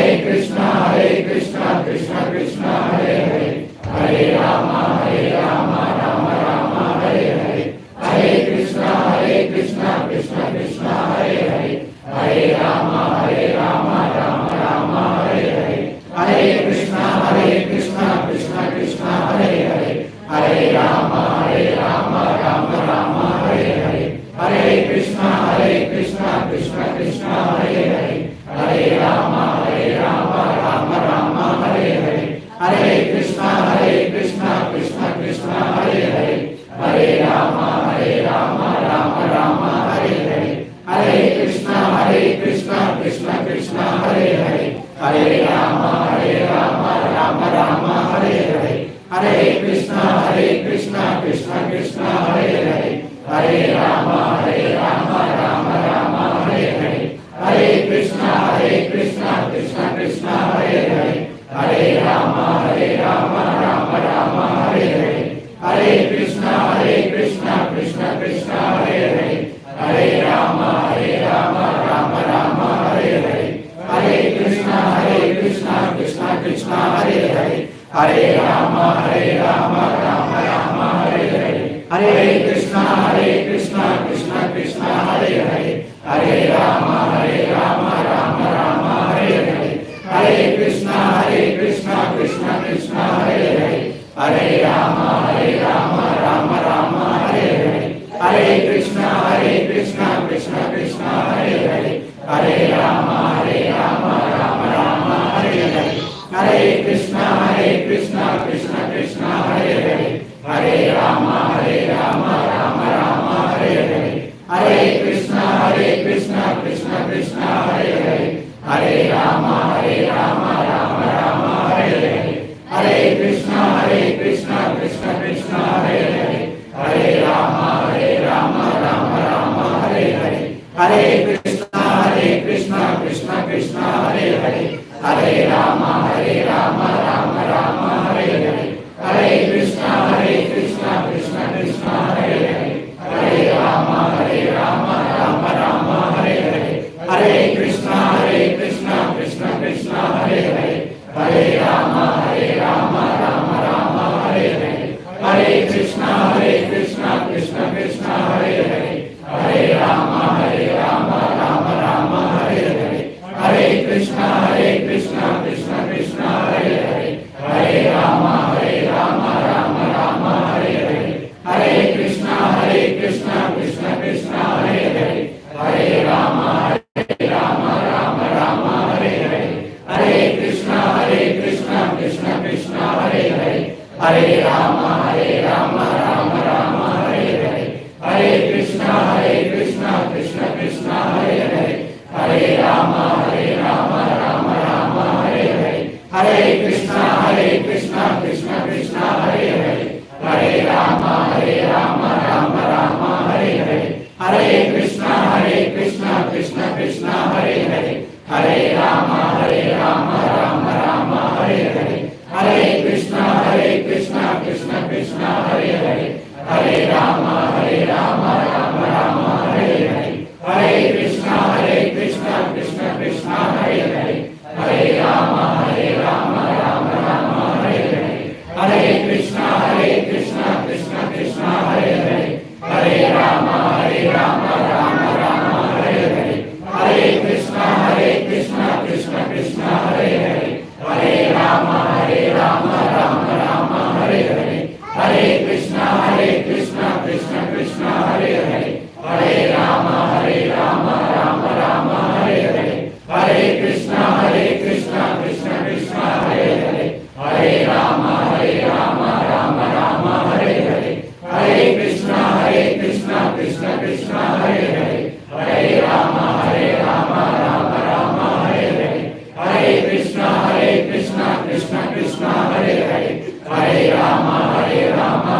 Krishna Krishna Krishna Hare Hare, Hare Rama Rama Rama Hare Hare, Hare Krishna Krishna Krishna Hare Hare, Hare Rama Rama Rama Hare Hare, Hare Krishna Krishna Krishna Hare Hare, Hare Rama Rama Rama Hare Hare, Hare Krishna Krishna Krishna Hare Hare, Hare Rama Rama Rama Hare Hare, Hare Krishna Krishna Krishna Hare Hare, Hare Rama Rama Rama Hare Hare, Hare Krishna Krishna Krishna Hare Hare, Hare Rama Rama Rama Hare Hare, Hare Krishna Krishna Krishna Hare Hare, Hare Rama Rama Rama Hare Hare, Hare Krishna Krishna Krishna Hare Hare, Hare Rama Rama Rama Hare Hare, Hare Krishna Krishna Krishna Hare Hare, Hare Rama Rama Rama Hare Hare, Hare Krishna Krishna Krishna Hare Hare, Hare Rama Rama Rama Hare Hare, Hare Krishna Krishna Krishna Hare Hare, Hare Rama Rama Rama Hare Hare, Hare Krishna Krishna Krishna Hare Hare, Hare Rama Rama Rama Hare Hare, Hare Krishna Krishna Krishna Hare Hare, Hare Rama Rama Rama Hare Hare, Hare Krishna Krishna Krishna Hare Hare, Hare Rama Rama Rama Hare Hare, Hare Krishna Krishna Krishna Hare Hare, Hare Rama Rama Rama Hare Hare, Hare Krishna Krishna Krishna Hare Hare, Hare Rama Rama Rama Hare Hare, Hare Krishna Krishna Krishna Hare Hare, Hare Rama Rama Rama Hare Hare, Hare Krishna Krishna Krishna Hare Hare, Hare Rama Rama Rama Hare Hare, Hare Krishna Krishna Krishna Hare Hare, Hare Rama Rama Rama Hare Hare, Hare Krishna Krishna Krishna Hare Hare, Hare Rama Rama Rama Hare Hare, Hare Krishna Krishna Krishna Hare Hare, Hare Rama Rama Rama Hare Hare, Hare Krishna Krishna Krishna Hare Hare, Hare Rama Rama Rama Hare Hare, Hare Krishna Krishna Krishna Hare Hare, Hare Rama Rama Rama Hare Hare, Hare Krishna Krishna Krishna Hare Hare, Hare Rama Rama Rama Hare Hare, Hare Krishna Krishna Krishna Hare Hare, Hare Rama Rama Rama Hare Hare, Hare Krishna Krishna Krishna Hare Hare, Hare Rama Rama Rama Hare Hare, Hare Krishna Krishna Krishna Hare Hare, Hare Rama Rama Rama Hare Hare, Hare Krishna Krishna Krishna Hare Hare, Hare Rama Rama Rama Hare Hare, Hare Krishna Krishna Krishna Hare Hare, Hare Rama Rama Rama Hare Hare, Hare Krishna Krishna Krishna Hare Hare, Hare Rama Rama Rama Hare Hare, Hare Krishna Krishna Krishna Hare Hare, Hare Rama Rama Rama Hare Hare, Hare Krishna Krishna Krishna Hare Hare, Hare Rama Rama Rama Hare Hare, Hare Krishna Krishna Krishna Hare Hare, Hare Rama Rama Rama Hare Hare, Hare Krishna Krishna Krishna Hare Hare, Hare Rama Rama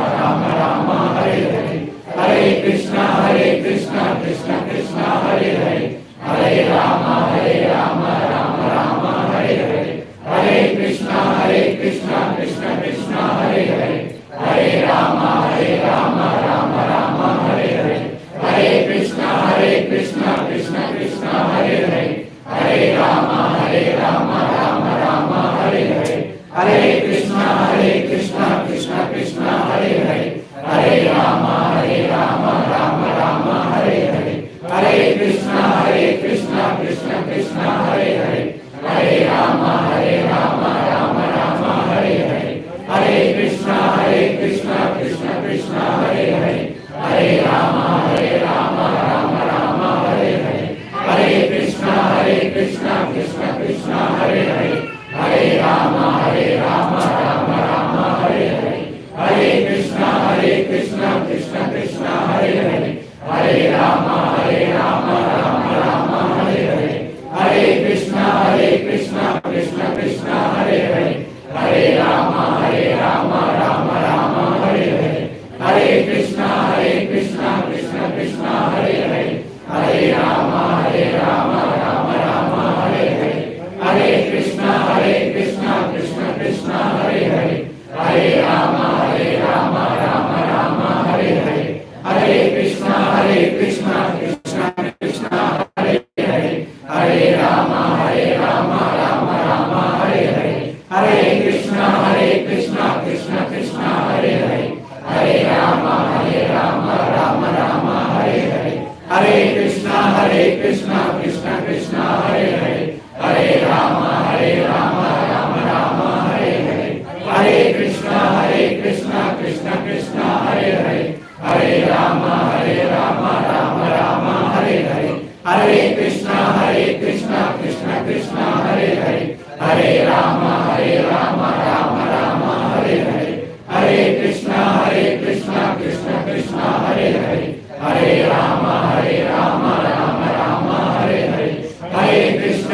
Rama Hare Hare, Hare Krishna Krishna Krishna Hare Hare, Hare Rama Rama Rama Hare Hare, Hare Krishna Krishna Krishna Hare Hare, Hare Rama Rama Rama Hare Hare, Hare Krishna Krishna Krishna Hare Hare, Hare Rama Rama Hare Hare, Hare Rama, Hare Rama, Rama Rama, Hare Hare, Hare Krishna, Krishna Krishna, Hare Hare, Hare Rama, Rama Rama, Hare Hare, Hare Krishna, Krishna Krishna, Hare Hare, Hare Rama, Rama Rama, Hare Hare, Hare Krishna, Krishna Krishna, Hare Hare, Hare Rama, Rama Rama, Hare Hare, Hare Krishna, Krishna Krishna, Hare Hare, Hare Rama, Rama Rama, Hare Hare, Hare Krishna, Krishna Krishna, Hare Hare, Hare Rama, Rama Rama, Hare Hare, Hare Krishna, Krishna Krishna, Hare Hare, Hare Rama, Rama Rama, Hare Hare, Hare Krishna, Krishna Krishna, Hare Hare, Hare Rama, Rama Rama, Hare Hare, Hare Krishna, Krishna Krishna, Hare Hare, Hare Rama, Rama Rama, Hare Hare, Hare Krishna, Krishna Krishna, Hare Hare, Hare Rama, Rama Rama, Hare Hare, Hare Krishna, Krishna Krishna, Hare Hare, Hare Rama, Rama Rama, Hare Hare, Hare Krishna, Krishna Krishna, Hare Hare, Hare Rama, Rama Rama, Hare Hare, Hare Krishna,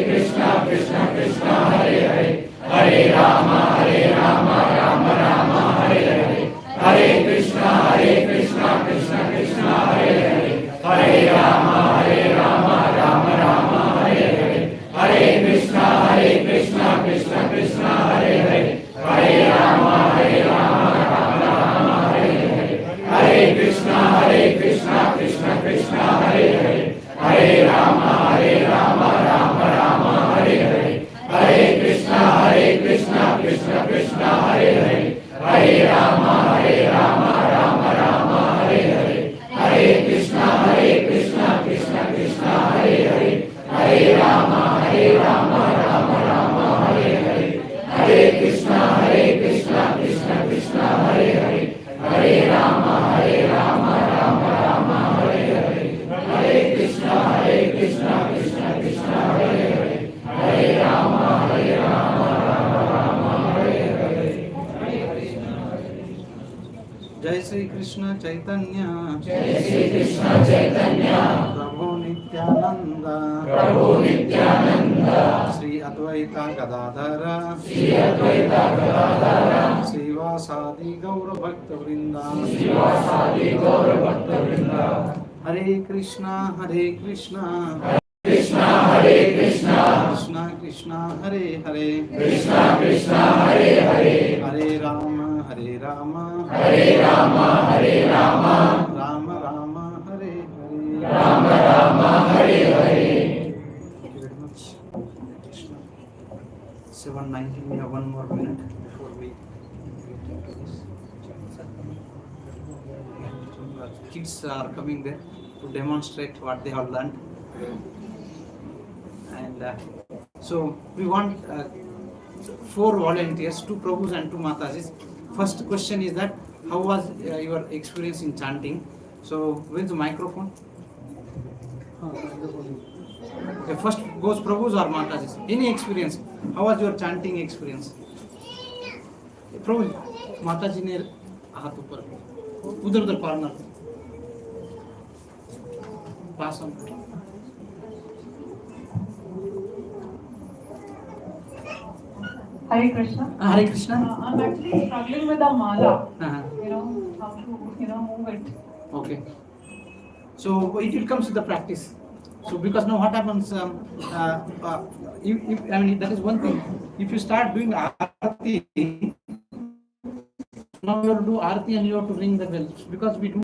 Krishna Krishna, Hare Hare, Hare Rama, Rama Rama, Hare Hare, Hare Krishna, Krishna Krishna, Hare Hare, Hare Rama, Rama Rama, Hare Hare, Hare Krishna, Krishna Krishna, Hare Hare, Hare Rama, Rama Rama, Hare Hare, Hare Krishna, Krishna Krishna, Hare Hare, Hare Rama, Rama Rama, Hare Hare, Hare Krishna, Krishna Krishna, Hare Hare, Hare Rama, Rama Rama, Hare Hare, Hare Krishna, Krishna Krishna, Hare Hare, Hare Rama, Rama Rama, Hare Hare, Hare Krishna, Krishna Krishna, Hare Hare, Hare Rama, Rama Rama, Hare Hare. जय श्री कृष्ण चैतन्य, जय श्री कृष्ण चैतन्य, प्रभु नित्यानंद, प्रभु नित्यानंद, श्री अद्वैत गदाधर, श्री अद्वैत गदाधर, श्रीवासादि गौर भक्त वृंदा, श्रीवासादि गौर भक्त वृंदा, हरे कृष्णा कृष्णा कृष्णा हरे कृष्णा, कृष्णा कृष्णा हरे हरे, कृष्णा कृष्णा हरे हरे, हरे राम हरे राम, हरे राम हरे Ram, Ram Ram Hare Hare, Ram Ram Hare Hare. Thank you very much. Krishna. 7:19, we have one more minute before we get into this. Kids are coming there to demonstrate what they have learned. And so we want 4 volunteers, 2 Prabhus and 2 Matajis. First question is that how was your experience in chanting? So where's the microphone? Okay, first goes Prabhus or Matajis. Any experience? How was your chanting experience? Prabhu, Mataji ne हाथ ऊपर, उधर corner pass on. Hare Krishna. Hare Krishna. I'm actually struggling with the mala. Uh-huh. You know how to move it. Okay. So it will come with the practice. So because now what happens? If I mean that is one thing. If you start doing arati, now you have to do arati and you have to ring the bells because we do.